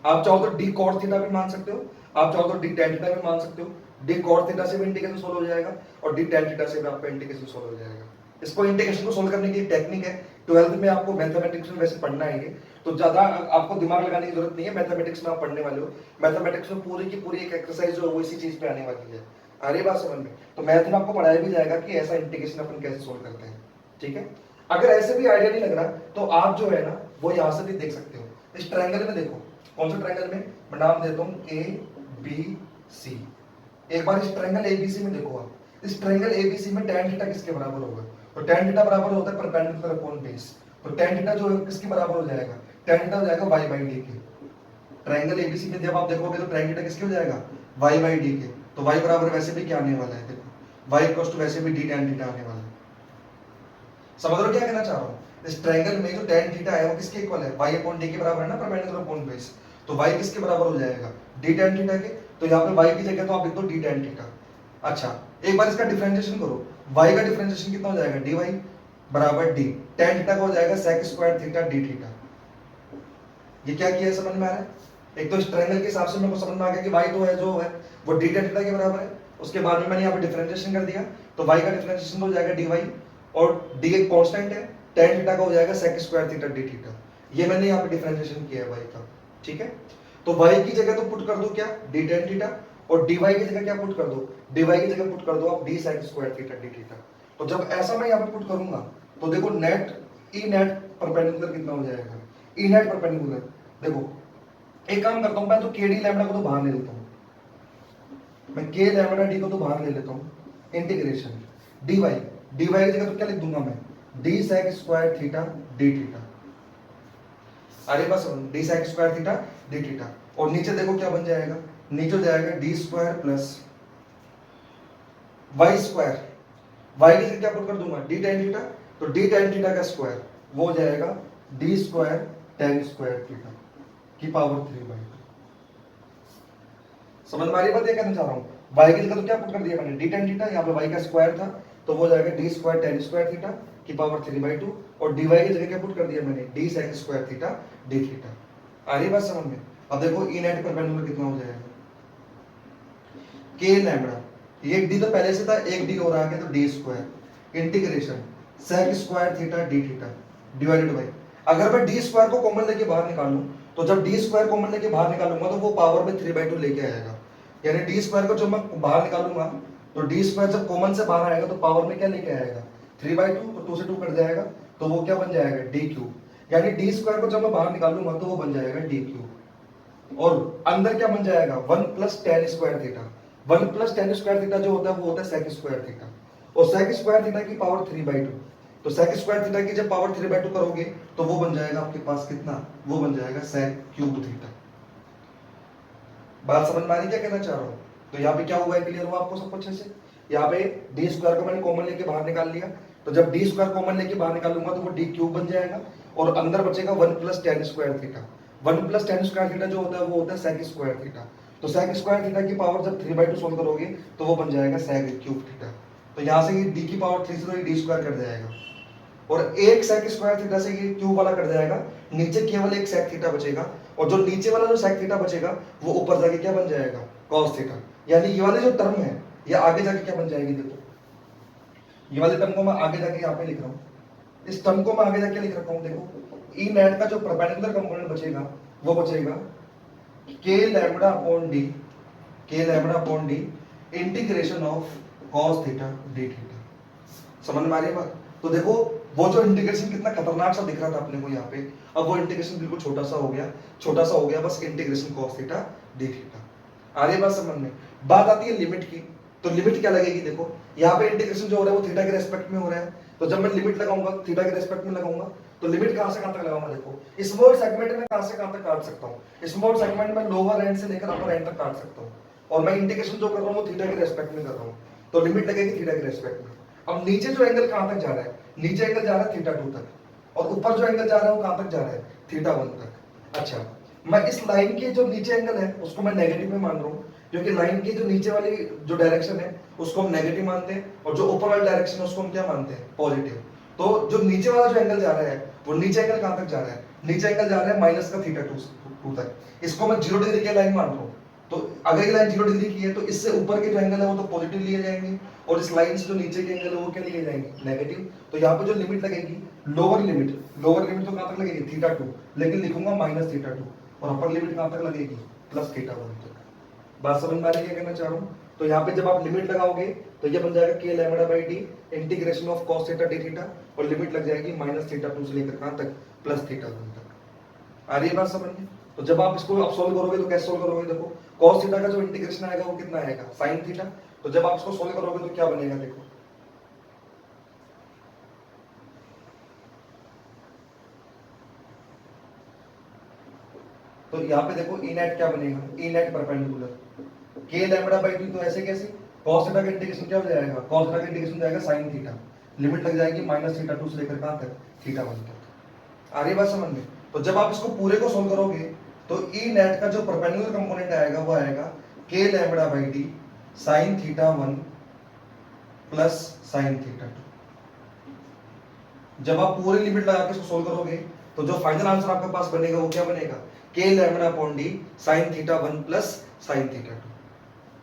आप चाहो तो डी कॉट थीटा भी मान सकते हो, आप चाहो तो डी टेन थीटा भी मान सकते हो। डी कॉट थीटा से भी इंटीग्रेशन सोल्व हो जाएगा और डी टेन थीटा से भी आपका इंटीग्रेशन सोल्व हो जाएगा। इसको इंटीग्रेशन को सोल्व करने की टेक्निक है, 12th में आपको मैथमेटिक्स में वैसे पढ़ना है, तो ज्यादा आपको दिमाग लगाने की जरूरत नहीं है। मैथमेटिक्स में आप पढ़ने वाले हो, मैथमेटिक्स में पूरी की पूरी एक एक्सरसाइज जो है वो इसी चीज पे आने वाली है। आ रही बात समझ में। तो मैथ में आपको पढ़ाया भी जाएगा कि ऐसा इंटीग्रेशन अपन कैसे सोल्व करते हैं। ठीक है, अगर ऐसे भी आइडिया नहीं लग रहा तो आप जो है ना वो यहाँ से भी देख सकते हो। इस ट्रायंगल में देखो, कौन सा ट्रायंगल में, मैं नाम देता हूँ ए बी सी। एक बार इस ट्रायंगल एबीसी में देखो आप, इस ट्रायंगल एबीसी में tan थीटा किसके बराबर होगा, तो tan थीटा बराबर होता है परपेंडिकुलर अपॉन बेस। तो tan थीटा जो है किसके बराबर हो जाएगा, tan थीटा हो जाएगा y बाई डी के। ट्रायंगल एबीसी में जब आप देखोगे तो tan थीटा किसके हो जाएगा, y बाई डी के। तो y बराबर वैसे भी क्या आने वाला है, देखो y इक्वल टू वैसे भी d tan थीटा आने वाला है। समझ रहे हो क्या कहना चाह रहा हूँ? इस ट्रायंगल में जो tan थीटा है वो किसके इक्वल है, y अपॉन d के बराबर है ना, परपेंडिकुलर अपॉन बेस। तो y किसके बराबर हो जाएगा, d tan थीटा के। तो यहाँ पे y की जगह तो आप लिख दो d tan थीटा। अच्छा एक बार इसका डिफरेंशिएशन करो, y का डिफरेंशिएशन कितना हो जाएगा, dy बराबर d tan थीटा का हो जाएगा sec square theta d theta. ये क्या किया है समझ में आ रहा है? एक तो इस ट्रायंगल के हिसाब से मेरे को समझ में आ गया कि y तो है जो है वो d tan थीटा के बराबर है। उसके बाद में मैंने यहाँ पे डिफरेंशिएशन कर दिया, तो y का डिफरेंशिएशन हो जाएगा dy और d एक कांस्टेंट है, tan थीटा का हो जाएगा sec square theta d theta. ये मैंने यहाँ पे डिफरेंशिएशन किया है y का, ठीक है। तो y की जगह तो पुट कर दो क्या, d tan थीटा, और dy की जगह क्या पुट कर दो, dy की जगह पुट कर दो आप d sec square theta d theta. तो जब ऐसा मैं यहाँ पे पुट करूंगा तो देखो नेट ई नेट परपेंडिकुलर कितना हो जाएगा, ई नेट परपेंडिकुलर। देखो एक काम करता हूं, मैं तो के डी लैम्डा को तो बाहर ले लेता हूं, मैं के लैम्डा डी को तो बाहर ले लेता हूं, इंटीग्रेशन डी वाई की जगह तो क्या लिख दूंगा मैं, d sec square theta d theta. अरे बस d sec square theta d theta, और नीचे देखो क्या बन जाएगा, नीचे हो जाएगा d square plus Y square. Y की जगह क्या पुट कर दूंगा, डी टेन थीटा, तो डी टेन थीटा का स्क्वायर वो हो जाएगा d square tan square theta की पावर 3/2। समझ में आ रही बात, ये कहना चाह रहा हूँ। y की जगह तो क्या पुट कर दिया मैंने, डी टेन थीटा, यहाँ पे y का स्क्वायर था तो वो हो जाएगा d square tan square theta की पावर 3/2, और dy की जगह क्या पुट कर दिया मैंने, d sec square theta d theta. आ रही बात समझ में? अब देखो ई नेट परपेंडिकुलर कितना हो जाएगा, के लैम्डा, ये डी तो पहले से था, एक डी और आ गया तो d square integration sec square theta d theta divided by, अगर मैं डी स्क्वायर को कॉमन लेके बाहर निकालूं तो जब डी स्क्वायर कॉमन लेके बाहर निकालूंगा तो वो पावर में 3/2 लेके आएगा। यानी डी स्क्वायर को जब मैं बाहर निकालूंगा तो डी स्क्वायर जब कॉमन से बाहर आएगा तो पावर में क्या लेके आएगा, 3/2, तो 2 से 2 कट जाएगा तो वो क्या बन जाएगा, डी क्यूब। यानी डी स्क्वायर को जब मैं बाहर निकालूंगा तो वो बन जाएगा डी क्यूब, और अंदर क्या बन जाएगा, 1 plus ten square theta. 1 plus ten square theta जो होता है वो होता है सेक स्क्वायर थीटा, और सेक स्क्वायर थीटा की पावर 3/2। तो सेक स्क्वायर थीटा की जब पावर 3/2 करोगे तो वो बन जाएगा आपके पास कितना, वो बन जाएगा सेक क्यूब थीटा। बात समझ में आ रही क्या कहना चाह रहा हूं? तो यहाँ पे क्या हुआ है, क्लियर हुआ आपको सब अच्छे से? यहाँ पे डी स्क्वायर को मैंने कॉमन लेके बाहर निकाल लिया, तो जब डी स्क्वायर कॉमन लेके बाहर निकालूंगा तो वो डी क्यूब बन जाएगा, और अंदर बचेगा 1 plus ten square theta. 1 plus ten square theta जो होता है वो होता है सेक स्क्वायर थीटा। तो सेक स्क्वायर थीटा की पावर जब 3/2 सोल्व करोगे तो वो बन जाएगा सेक क्यूब थीटा। तो यहाँ से ये डी की पावर 3 से डी स्क्वायर कट जाएगा, और एक सेक स्क्वायर थीटा से ये क्यूब वाला कट जाएगा, नीचे केवल एक सेक थीटा बचेगा, और जो नीचे वाला जो सेक थीटा बचेगा वो ऊपर जाके क्या बन जाएगा, कॉस थीटा। यानी ये वाली जो टर्म है ये आगे जाके क्या बन जाएगी, देखो ये वाली टर्म को मैं आगे जाके यहाँ पे लिख रहा हूँ, इस टर्म को मैं आगे जाके लिख रखा हूँ। देखो ई नेट का जो परपेंडिकुलर कंपोनेंट बचेगा वो बचेगा के लैम्डा अपॉन डी, के lambda upon D integration of cos theta d theta. समझ में आ रही है बात? तो देखो वो जो इंटीग्रेशन कितना खतरनाक सा दिख रहा था अपने को यहाँ पे, अब वो इंटीग्रेशन बिल्कुल छोटा सा हो गया, छोटा सा हो गया, बस integration cos theta d theta. आ रही बात समझ में? बात आती है लिमिट की, तो लिमिट क्या लगेगी, देखो यहाँ पे इंटीग्रेशन जो हो रहा है वो थीटा के रेस्पेक्ट में हो रहा है, तो जब मैं लिमिट लगाऊंगा थीटा के रेस्पेक्ट में लगाऊंगा, तो लिमिट कहां से कहां तक लगाऊंगा, देखो स्मॉल सेगमेंट में कहां से कहां तक काट सकता हूं, स्मॉल सेगमेंट में लोअर एंड से लेकर अपर एंड तक काट सकता हूं, और मैं इंटीग्रेशन जो कर रहा हूं वो थीटा के रेस्पेक्ट में कर रहा हूं, तो लिमिट लगेगी थीटा के रेस्पेक्ट में। अब नीचे जो एंगल कहां तक जा रहा है, नीचे एंगल जा रहा है थीटा 2 तक, और ऊपर जो एंगल जा रहा है वो कहां तक जा रहा है, थीटा 1 तक। अच्छा मैं इस लाइन के जो नीचे एंगल है उसको मैं नेगेटिव में मान रहा हूं, क्योंकि लाइन की जो नीचे वाली जो डायरेक्शन है उसको हम नेगेटिव मानते हैं, और जो ऊपर वाली डायरेक्शन है उसको हम क्या मानते हैं, पॉजिटिव। तो जो नीचे वाला जो एंगल जा रहा है वो नीचे एंगल कहां तक जा रहा है, नीचे एंगल जा रहा है माइनस का थीटा 2 तक, इसको मैं 0 डिग्री की लाइन मान रहा हूं। तो अगर ये लाइन 0 डिग्री की है तो इससे ऊपर के जो एंगल है वो तो पॉजिटिव लिए जाएंगे, और इस लाइन से जो नीचे के एंगल है वो क्या लिए जाएंगे, नेगेटिव। तो यहाँ पे जो लिमिट लगेगी, लोअर लिमिट तो कहां तक लगेगी, थीटा 2, लेकिन लिखूंगा माइनस थीटा 2, और अपर लिमिट कहां तक लगेगी, प्लस थीटा 1 तक। बात समझ में आ रही है क्या कहना चाह रहा हूँ? तो यहाँ पे जब आप लिमिट लगाओगे तो ये बन जाएगा के lambda by d integration of cos theta d theta, और लिमिट लग जाएगी माइनस थीटा 2 से लेकर कहां तक, प्लस थीटा 1 तक। आ रही है बात समझ में? तो जब आप इसको आप सोल्व करोगे तो कैसे सोल्व करोगे, देखो cos थीटा का जो इंटीग्रेशन आएगा वो कितना आएगा, sin थीटा। तो जब आप इसको सोल्व करोगे तो क्या बनेगा, देखो तो यहाँ पे देखो ई नेट क्या बनेगा, ई नेट परपेंडिकुलर के लैम्बडा बाई 2, तो ऐसे कैसे, cos थीटा का इंटीग्रेशन क्या हो जाएगा, cos थीटा का इंटीग्रेशन जाएगा sin थीटा, लिमिट लग जाएगी माइनस थीटा 2 से लेकर कहाँ तक, थीटा 1 तक। आ रही बात समझ में? तो जब आप इसको पूरे को सोल्व करोगे तो ई नेट का जो परपेंडिकुलर कंपोनेंट आएगा वो आएगा के lambda by d sign theta 1 plus sine theta 2। जब आप पूरी लिमिट लगा के इसको सोल्व करोगे तो जो फाइनल आंसर आपके पास बनेगा वो क्या बनेगा, के lambda upon D sign theta 1 plus sine theta 2।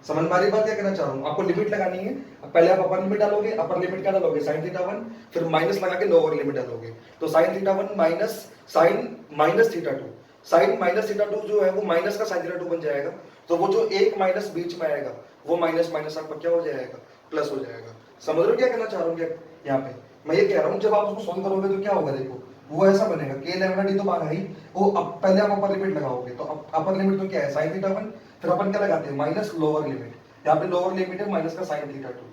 समझ में आ रही बात क्या कहना चाह रहा हूं? आपको लिमिट लगानी है, पहले आप अपर लिमिट डालोगे, अपर लिमिट क्या डालोगे, साइन थीटा 1, फिर माइनस लगा के लोअर लिमिट डालोगे, तो sine theta 1 minus sine minus theta 2, sine minus theta 2 जो है वो माइनस का साइन थीटा 2 बन जाएगा, तो वो जो एक माइनस बीच में आएगा वो माइनस माइनस आपका क्या हो जाएगा, प्लस हो जाएगा। समझ रहे हो क्या कहना चाह रहा हूँ? यहाँ पे मैं ये कह रहा हूँ जब आप उसको सोल्व करोगे तो क्या होगा, देखो वो ऐसा बनेगा, के लैम्बडा डी तो बाहर ही, वो पहले आप अपर लिमिट लगाओगे, तो अपर लिमिट तो क्या है, साइन थीटा 1, फिर अपन क्या लगाते हैं, माइनस लोअर लिमिट, यहाँ पे लोअर लिमिट है माइनस का साइन थीटा 2,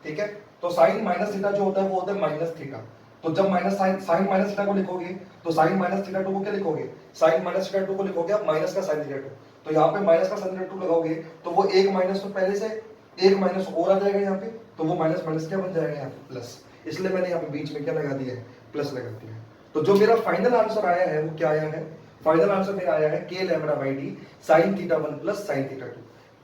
ठीक है। तो साइन माइनस थीटा जो होता है वो होता है माइनस थीटा, तो जब माइनस साइन माइनस थीटा को लिखोगे तो साइन माइनस थीटा 2 को क्या लिखोगे, साइन माइनस थीटा 2 को लिखोगे आप माइनस का साइन थीटा 2, तो यहाँ पे माइनस का साइन थीटा 2 लगाओगे तो वो एक माइनस तो पहले से एक माइनस और आ जाएगा यहाँ पे, तो वो माइनस माइनस क्या बन जाएगा यहाँ पे प्लस, इसलिए मैंने यहाँ पे बीच में क्या लगा दिया है, प्लस लगा दिया है। तो जो मेरा फाइनल आंसर आया है वो क्या आया है, फाइनल आंसर मेरा आया है k lambda by d sign theta 1 plus sine theta 2।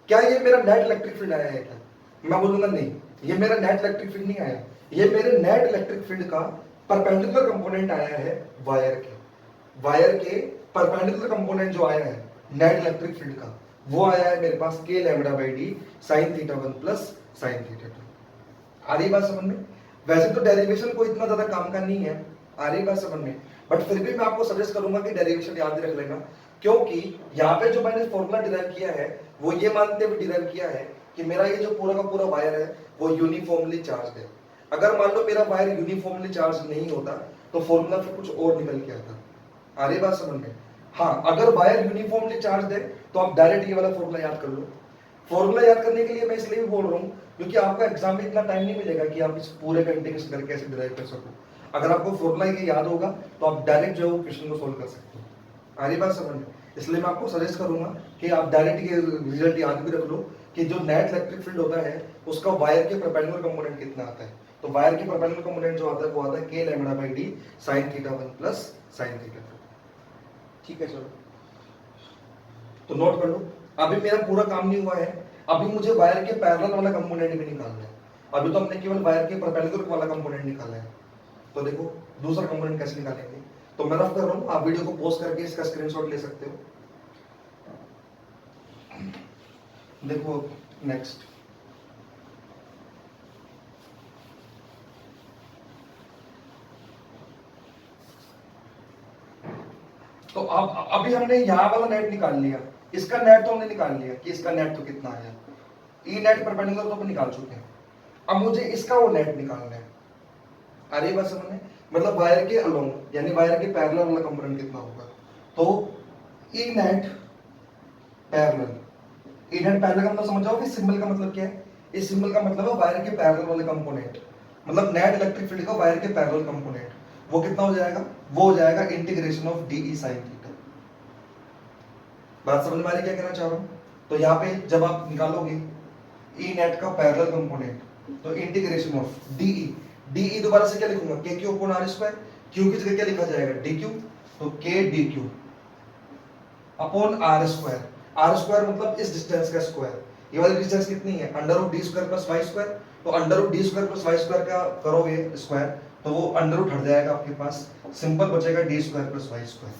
क्या ये मेरा नेट इलेक्ट्रिक फील्ड आया है क्या? मैं बोलूंगा नहीं, ये मेरा नेट इलेक्ट्रिक फील्ड नहीं आया, ये मेरे नेट इलेक्ट्रिक फील्ड का परपेंडिकुलर कंपोनेंट आया है वायर के परपेंडिकुलर कंपोनेंट जो आया है नेट इलेक्ट्रिक फील्ड का वो आया है मेरे पास के lambda by d sign theta 1 plus sine theta 2। आ रही बात समझ में? वैसे तो डेरिवेशन को इतना ज्यादा काम का नहीं है, आ रही बात समझ में, बट फिर भी मैं आपको सजेस्ट करूंगा कि डेरिवेशन याद रख लेना, क्योंकि यहाँ पे जो मैंने फॉर्मूला डिराइव किया है वो ये मानते हुए डिराइव किया है कि मेरा ये जो पूरा का पूरा वायर है वो यूनिफॉर्मली चार्ज है। अगर मान लो मेरा वायर यूनिफॉर्मली चार्ज नहीं होता तो फॉर्मूला फिर कुछ और निकल के आता। आ रही बात समझ में? हाँ, अगर वायर यूनिफॉर्मली चार्ज है तो आप डायरेक्ट ये वाला फॉर्मूला याद कर लो। फॉर्मूला याद करने के लिए मैं इसलिए भी बोल रहा हूँ क्योंकि आपको एग्जाम में इतना टाइम नहीं मिलेगा कि आप इस पूरे का इंटीग्रेशन करके ऐसे डिराइव कर सको। अगर आपको फॉर्मूला ये याद होगा तो आप डायरेक्ट जो है क्वेश्चन को सोल्व कर सकते हो। आ रही बात समझ में? इसलिए मैं आपको सजेस्ट करूंगा कि आप डायरेक्ट ये रिजल्ट याद भी रख लो कि जो नेट इलेक्ट्रिक फील्ड होता है उसका वायर के परपेंडिकुलर कंपोनेंट कितना आता है। तो वायर के परपेंडिकुलर कंपोनेंट जो आता है वो आता है k lambda by d sign theta 1 plus sine theta 2। ठीक है, चलो तो नोट कर लो। अभी मेरा पूरा काम नहीं हुआ है, अभी मुझे वायर के पैरेलल वाला कंपोनेंट भी निकालना है। अभी तो हमने केवल वायर के परपेंडिकुलर वाला कंपोनेंट निकाला है, तो देखो दूसरा कंपोनेंट कैसे निकालेंगे। तो मैं रफ कर रहा हूं, आप वीडियो को पॉज करके इसका स्क्रीनशॉट ले सकते हो। देखो नेक्स्ट, तो अब अभी हमने यहां वाला नेट निकाल लिया, इसका नेट तो हमने निकाल लिया कि इसका नेट तो कितना आया, ई नेट परपेंडिकुलर तो अपन निकाल चुके हैं। अब मुझे इसका वो नेट निकालना है। अरे बस समझने, मतलब वायर के अलोंग यानी वायर के पैरेलल वाला कंपोनेंट कितना होगा। तो ई नेट पैरेलल, ई नेट पैरेलल का मतलब समझ जाओ कि सिंबल का मतलब क्या है। इस सिंबल का मतलब है वायर के पैरेलल वाले कंपोनेंट, मतलब नेट इलेक्ट्रिक फील्ड का वायर के पैरेलल कंपोनेंट वो कितना हो जाएगा, वो हो जाएगा integration of d E sine theta. बात समझ में आ रही क्या कहना चाह रहा हूं। तो यहाँ पे जब आप निकालोगे ई नेट का पैरेलल कंपोनेंट तो इंटीग्रेशन ऑफ डी ई दोबारा से क्या लिखूंगा, k q upon are square, q की जगह क्या लिखा जाएगा डी क्यू, तो के D Q upon are square. R square मतलब इस डिस्टेंस का स्क्वायर, ये वाली डिस्टेंस कितनी है under root D square plus Y square, तो under root D square plus Y square का करोगे स्क्वायर तो वो अंडर रूट हट जाएगा आपके पास, सिंपल बचेगा d square plus Y square.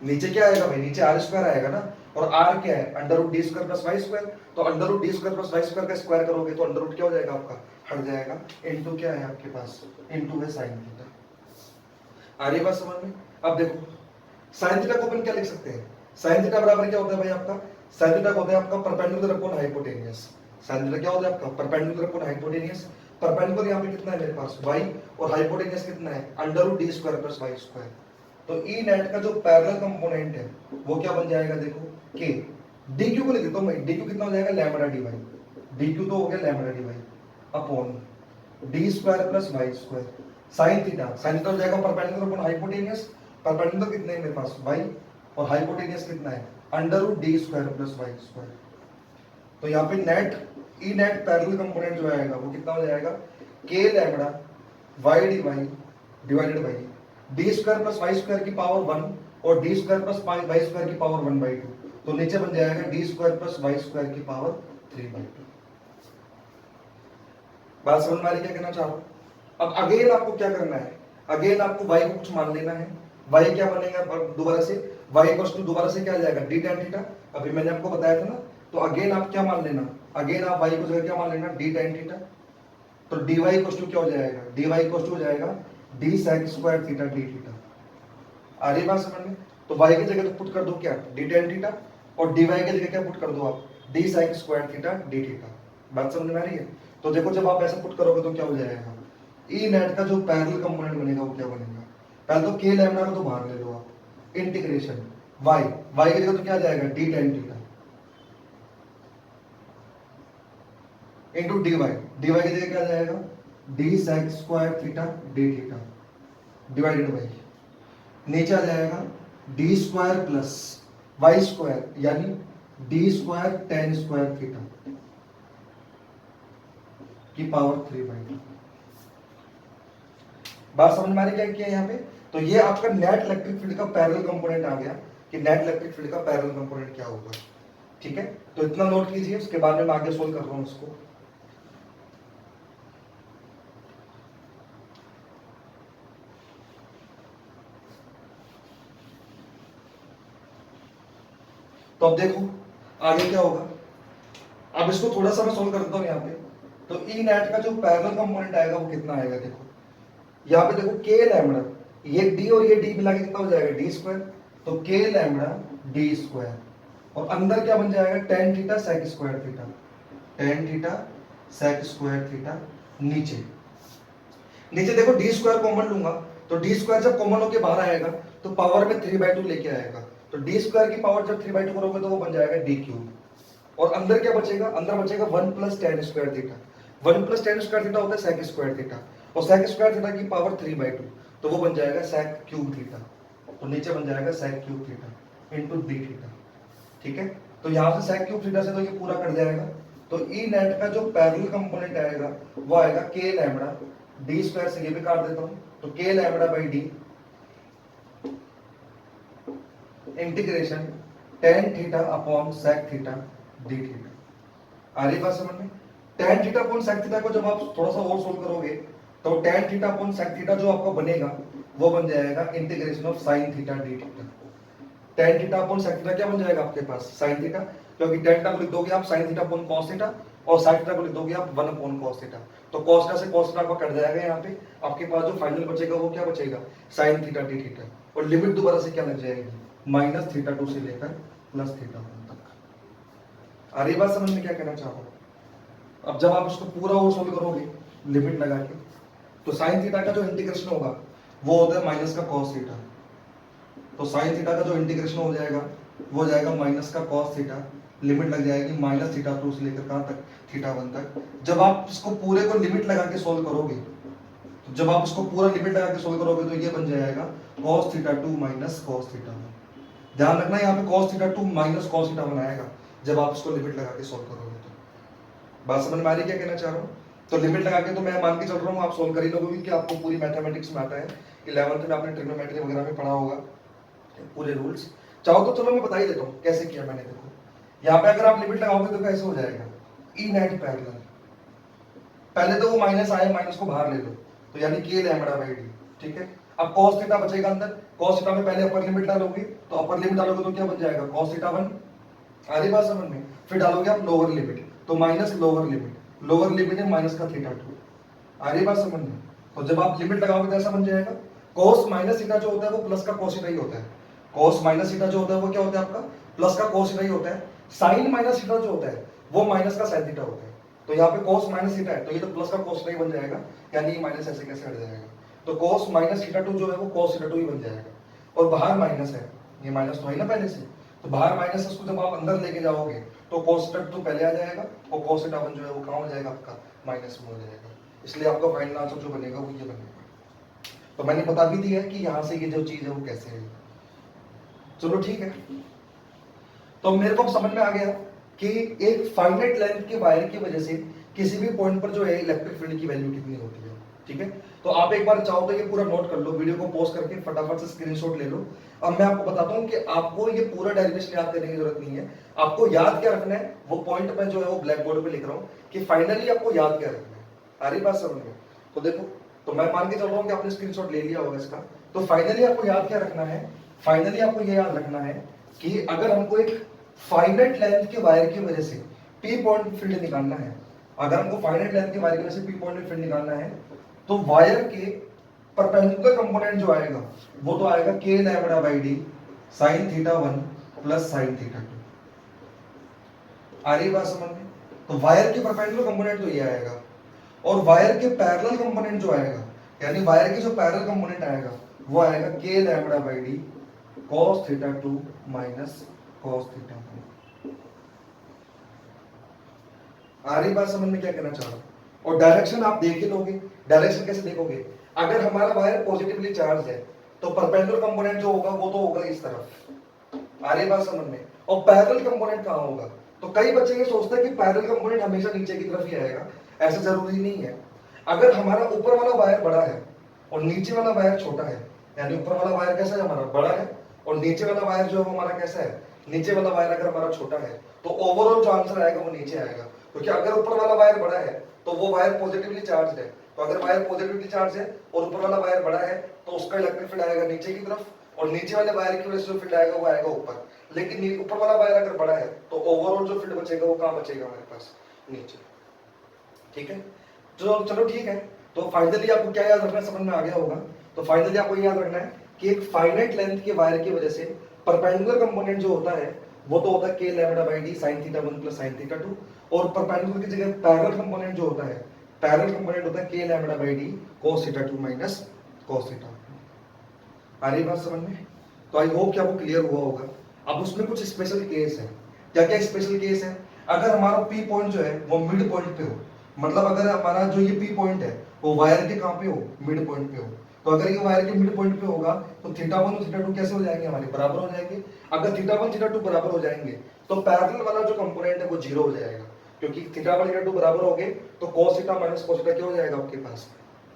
नीचे क्या आएगा भाई, नीचे आर स्क्वायर आएगा ना, और आर क्या है under root D square plus Y square, तो under root D square plus Y square का स्क्वायर करोगे तो अंडर रूट क्या हो जाएगा आपका, हट जाएगा, इनटू क्या है आपके पास, इनटू है साइन थीटा। आ रही बात समझ में? अब देखो साइन थीटा को अपन क्या लिख सकते हैं, साइन थीटा बराबर क्या होता है भाई आपका, साइन थीटा होता है आपका perpendicular upon hypotenuse. Sine theta क्या होता है आपका परपेंडिकुलर अपॉन हाइपोटेनियस। परपेंडिकुलर यहाँ पे कितना है मेरे पास y, और हाइपोटेनियस कितना है under root D square plus Y square. तो ई नेट का जो पैरेलल कंपोनेंट है वो क्या बन जाएगा, देखो k डी क्यू को लिख देता हूं मैं, डी क्यू कितना हो जाएगा lambda d y, d q तो हो गया lambda d y upon d square plus Y square sine theta, sine theta हो जाएगा परपेंडिकुलर अपॉन हाइपोटेनियस, परपेंडिकुलर कितने है मेरे पास y, और हाइपोटेनियस कितना है under root D square plus Y square. तो यहाँ पे net E net parallel component जो आएगा वो कितना हो जाएगा के lambda y d y divided by d square plus Y square की पावर 1 और d square plus Y square की पावर 1/2। तो नीचे बन जाएगा d square plus Y square की पावर 3/2। बात समझ में आ रही क्या कहना चाह रहा हूं? अब अगेन आपको क्या करना है, अगेन आपको y को कुछ मान लेना है। y क्या बनेगा दोबारा से, y इक्वल्स टू दोबारा से क्या आ जाएगा d tan थीटा, अभी मैंने आपको बताया था ना। तो अगेन आप क्या मान लेना, अगेन आप y को जगह क्या मान लेना d tan थीटा। तो dy इक्वल्स टू क्या हो जाएगा, dy इक्वल्स टू हो जाएगा d sec square theta d theta. आ रही बात समझ में? तो y की जगह तो पुट कर दो क्या d tan थीटा और dy की जगह क्या पुट कर दो आप d sec square theta d theta. बात समझ में आ रही है? तो देखो जब आप ऐसा पुट करोगे तो क्या हो जाएगा, ई नेट का जो पैरेलल कंपोनेंट बनेगा वो क्या बनेगा, पहले तो के लैम्बडा को तो बाहर ले लो आप, इंटीग्रेशन y की जगह तो क्या आ जाएगा d tan theta into dy की जगह क्या आ जाएगा d sec square theta d theta divided by नीचे आ जाएगा d square plus Y square यानी d square tan square theta की पावर 3/2। बात समझ में आ रही क्या किया यहाँ पे? तो ये आपका नेट इलेक्ट्रिक फील्ड का पैरेलल कंपोनेंट आ गया कि नेट इलेक्ट्रिक फील्ड का पैरेलल कंपोनेंट क्या होगा। ठीक है, तो इतना नोट कीजिए, उसके बाद में मैं आगे सोल्व कर रहा हूं इसको। तो अब देखो आगे क्या होगा, अब इसको थोड़ा सा मैं सोल्व करता हूं यहाँ पे। तो ई नेट का जो पैरेलल कंपोनेंट आएगा वो कितना आएगा, देखो यहाँ पे देखो के लैम्बडा, ये डी और ये डी मिला के कितना हो जाएगा डी स्क्वायर। तो के लैम्बडा डी स्क्वायर और अंदर क्या बन जाएगा tan theta sec square theta, tan theta sec square theta. नीचे नीचे देखो डी स्क्वायर कॉमन लूंगा तो डी स्क्वायर जब कॉमन होके बाहर आएगा तो पावर में 3/2 लेके आएगा। तो डी स्क्वायर की पावर जब 3/2 करोगे तो वो बन जाएगा डी क्यूब। और अंदर क्या बचेगा, अंदर बचेगा 1 plus tan square theta. 1 plus tan square theta होता है sec स्क्वायर थीटा और sec स्क्वायर थीटा की पावर 3/2 तो वो बन जाएगा sec क्यूब थीटा। तो नीचे बन जाएगा sec cube theta into d theta. ठीक है, तो यहां से sec क्यूब थीटा से तो ये पूरा कट जाएगा। तो ई नेट का जो पैरेलल कंपोनेंट आएगा वो आएगा के लैम्बडा डी स्क्वायर से ये भी काट देता हूं, तो k lambda by d integration tan theta upon sec theta d theta. आ रही बात समझ में? tan theta upon sec theta को जब आप थोड़ा सा और सोल्व करोगे तो tan theta upon sec theta जो आपका बनेगा वो बन जाएगा integration of sin theta d theta. tan theta upon sec theta क्या बन जाएगा आपके पास sin थीटा, क्योंकि tan थीटा को लिख दोगे आप sin theta upon cos theta और sin थीटा को लिख दोगे आप 1 अपॉन cos थीटा। तो cos थीटा से cos थीटा आपका कट जाएगा, यहाँ पे आपके पास जो फाइनल बचेगा वो क्या बचेगा sin थीटा d थीटा। और लिमिट दोबारा से क्या लग जाएगी माइनस थीटा 2 से लेकर प्लस थीटा 1 तक। आ रही बात समझ में क्या कहना चाह रहा हूं? अब जब आप इसको पूरा और सोल्व करोगे लिमिट लगा के तो sin थीटा का जो इंटीग्रेशन होगा वो होता है माइनस का cos थीटा। तो sin थीटा का जो इंटीग्रेशन हो जाएगा वो हो जाएगा माइनस का cos थीटा, लिमिट लग जाएगी माइनस थीटा 2 से लेकर कहां तक थीटा 1 तक। जब आप इसको पूरे को लिमिट लगा के सोल्व करोगे, तो जब आप इसको पूरा लिमिट लगा के सोल्व करोगे तो ये बन जाएगा cos theta 2 minus cos theta 1। ध्यान रखना यहाँ पे cos theta 2 minus cos theta 1 आएगा जब आप इसको लिमिट लगा के सोल्व करोगे। तो बात समझ में आ रही क्या कहना चाह रहा हूँ? तो लिमिट लगा के तो मैं मान के चल रहा हूँ आप सोल्व कर ही लोगे क्योंकि आपको पूरी मैथमेटिक्स में आता है। 11th में आपने ट्रिग्नोमेट्री वगैरह में पढ़ा होगा पूरे रूल्स। चाहो तो चलो मैं बता ही देता हूँ कैसे किया मैंने। देखो यहाँ पे अगर आप लिमिट लगाओगे तो कैसे हो जाएगा, ई नेट पैरेलल, पहले तो वो माइनस आए, माइनस को बाहर ले लो तो यानी के लैम्बडा बाई डी। ठीक है, अब cos थीटा बचेगा अंदर, cos थीटा में पहले अपर लिमिट डालोगे तो अपर लिमिट डालोगे तो क्या बन जाएगा cos थीटा 1। आधी बात समझ में? फिर डालोगे आप लोअर लिमिट तो minus lower limit, lower limit है माइनस का थीटा 2। आ रही बात समझ में? तो जब आप लिमिट लगाओगे तो ऐसा बन जाएगा cos माइनस थीटा जो होता है वो प्लस का cos थीटा ही होता है। cos माइनस थीटा जो होता है वो क्या होता है आपका प्लस का cos थीटा ही होता है। sin माइनस थीटा जो होता है वो माइनस का sin थीटा होता है। तो यहाँ पे cos माइनस थीटा है तो ये तो प्लस का cos थीटा ही बन जाएगा, यानी माइनस ऐसे कैसे हट जाएगा। तो cos माइनस थीटा 2 जो है वो cos थीटा 2 ही बन जाएगा। और बाहर माइनस है, ये माइनस तो है ना पहले से, तो बाहर माइनस है, उसको जब आप अंदर लेके जाओगे तो cos थीटा 2 पहले आ जाएगा और cos थीटा 1 जो है वो कहाँ हो जाएगा आपका माइनस में हो जाएगा। इसलिए आपका फाइनल आंसर जो बनेगा वो ये बनेगा। तो मैंने बता भी दिया है कि यहाँ से ये जो चीज है वो कैसे है। चलो ठीक है, तो मेरे को समझ में आ गया कि एक फाइनाइट लेंथ के वायर की वजह से किसी भी पॉइंट पर जो है इलेक्ट्रिक फील्ड की वैल्यू कितनी होती है। ठीक है, तो आप एक बार चाहो तो ये पूरा नोट कर लो, वीडियो को पॉज करके फटाफट से स्क्रीनशॉट ले लो। अब मैं आपको बताता हूं कि आपको ये पूरा डेरिवेशन याद करने की जरूरत नहीं है। आपको याद क्या रखना है, वो पॉइंट मैं जो है वो ब्लैक बोर्ड पे लिख रहा हूं कि फाइनली आपको याद क्या रखना है। आ रही बात समझ में? तो देखो, तो मैं मान के चल रहा हूं कि आपने स्क्रीनशॉट ले लिया होगा इसका। तो फाइनली आपको याद क्या रखना है, फाइनली आपको ये याद रखना है कि अगर हमको एक फाइनाइट लेंथ के वायर की वजह से पी पॉइंट फील्ड निकालना है, अगर हमको फाइनाइट लेंथ के वायर की वजह से पी पॉइंट फील्ड निकालना है, तो वायर के परपेंडिकुलर कंपोनेंट जो आएगा वो तो आएगा k lambda by d sign theta 1 plus sine theta 2। आ रही बात समझ में? तो वायर के परपेंडिकुलर कंपोनेंट तो ये आएगा, और वायर के पैरेलल कंपोनेंट जो आएगा, यानी वायर के जो पैरेलल कंपोनेंट आएगा वो आएगा k lambda by D cos theta 2 minus cos theta 1। आ रही बात समझ में क्या कहना चाह रहा हूं? और डायरेक्शन आप देख ही लोगे। डायरेक्शन कैसे देखोगे? अगर हमारा वायर पॉजिटिवली चार्ज है तो परपेंडिकुलर कंपोनेंट जो होगा वो तो होगा इस तरफ। आ रही बात समझ में? और पैरेलल कंपोनेंट कहां होगा? तो कई बच्चे ये सोचते हैं कि पैरेलल कंपोनेंट हमेशा नीचे की तरफ ही आएगा, ऐसा जरूरी नहीं है। अगर हमारा ऊपर वाला वायर बड़ा है और नीचे वाला वायर छोटा है, यानी ऊपर वाला वायर कैसा है हमारा बड़ा है और नीचे वाला वायर जो है वो हमारा कैसा है, नीचे वाला वायर अगर हमारा छोटा है, तो ओवरऑल जो आंसर आएगा वो नीचे आएगा। क्योंकि अगर ऊपर वाला वायर बड़ा है तो वो वायर पॉजिटिवली चार्ज है, तो अगर वायर पॉजिटिवली चार्ज है और ऊपर वाला वायर बड़ा है तो उसका इलेक्ट्रिक फील्ड आएगा नीचे की तरफ, और नीचे वाले वायर की वजह से जो फील्ड आएगा वो आएगा ऊपर। लेकिन ऊपर वाला वायर अगर बड़ा है तो ओवरऑल जो फील्ड बचेगा वो कहां बचेगा हमारे पास? नीचे। ठीक है, तो चलो ठीक है, तो फाइनली आपको क्या याद रखना है, समझ में आ गया होगा। तो फाइनली आपको याद रखना है कि एक फाइनाइट लेंथ के वायर की वजह से परपेंडिकुलर कंपोनेंट जो होता है वो तो होता है k lambda by D sin theta 1 plus sin theta 2, और परपेंडिकुलर की जगह पैरेलल कंपोनेंट जो होता है, पैरेलल कंपोनेंट होता है k lambda by D cos theta 2 minus cos theta 1। आ रही बात समझ में? तो आई होप कि आपको क्लियर हुआ होगा। अब उसमें कुछ स्पेशल केस है। क्या क्या स्पेशल केस है? अगर हमारा पी पॉइंट जो है वो मिड पॉइंट पे हो, मतलब अगर हमारा जो ये पी पॉइंट है वो वायर के कहां पे हो, मिड पॉइंट पे हो, तो अगर ये वायर के मिड पॉइंट पे होगा तो थीटा 1 और थीटा 2 कैसे हो जाएंगे, हमारे बराबर हो जाएंगे। अगर थीटा 1 थीटा 2 बराबर हो जाएंगे तो पैरेलल वाला जो कंपोनेंट है वो जीरो हो जाएगा, क्योंकि थीटा 1 थीटा 2 बराबर हो गए तो cos theta minus cos theta क्या हो जाएगा आपके पास?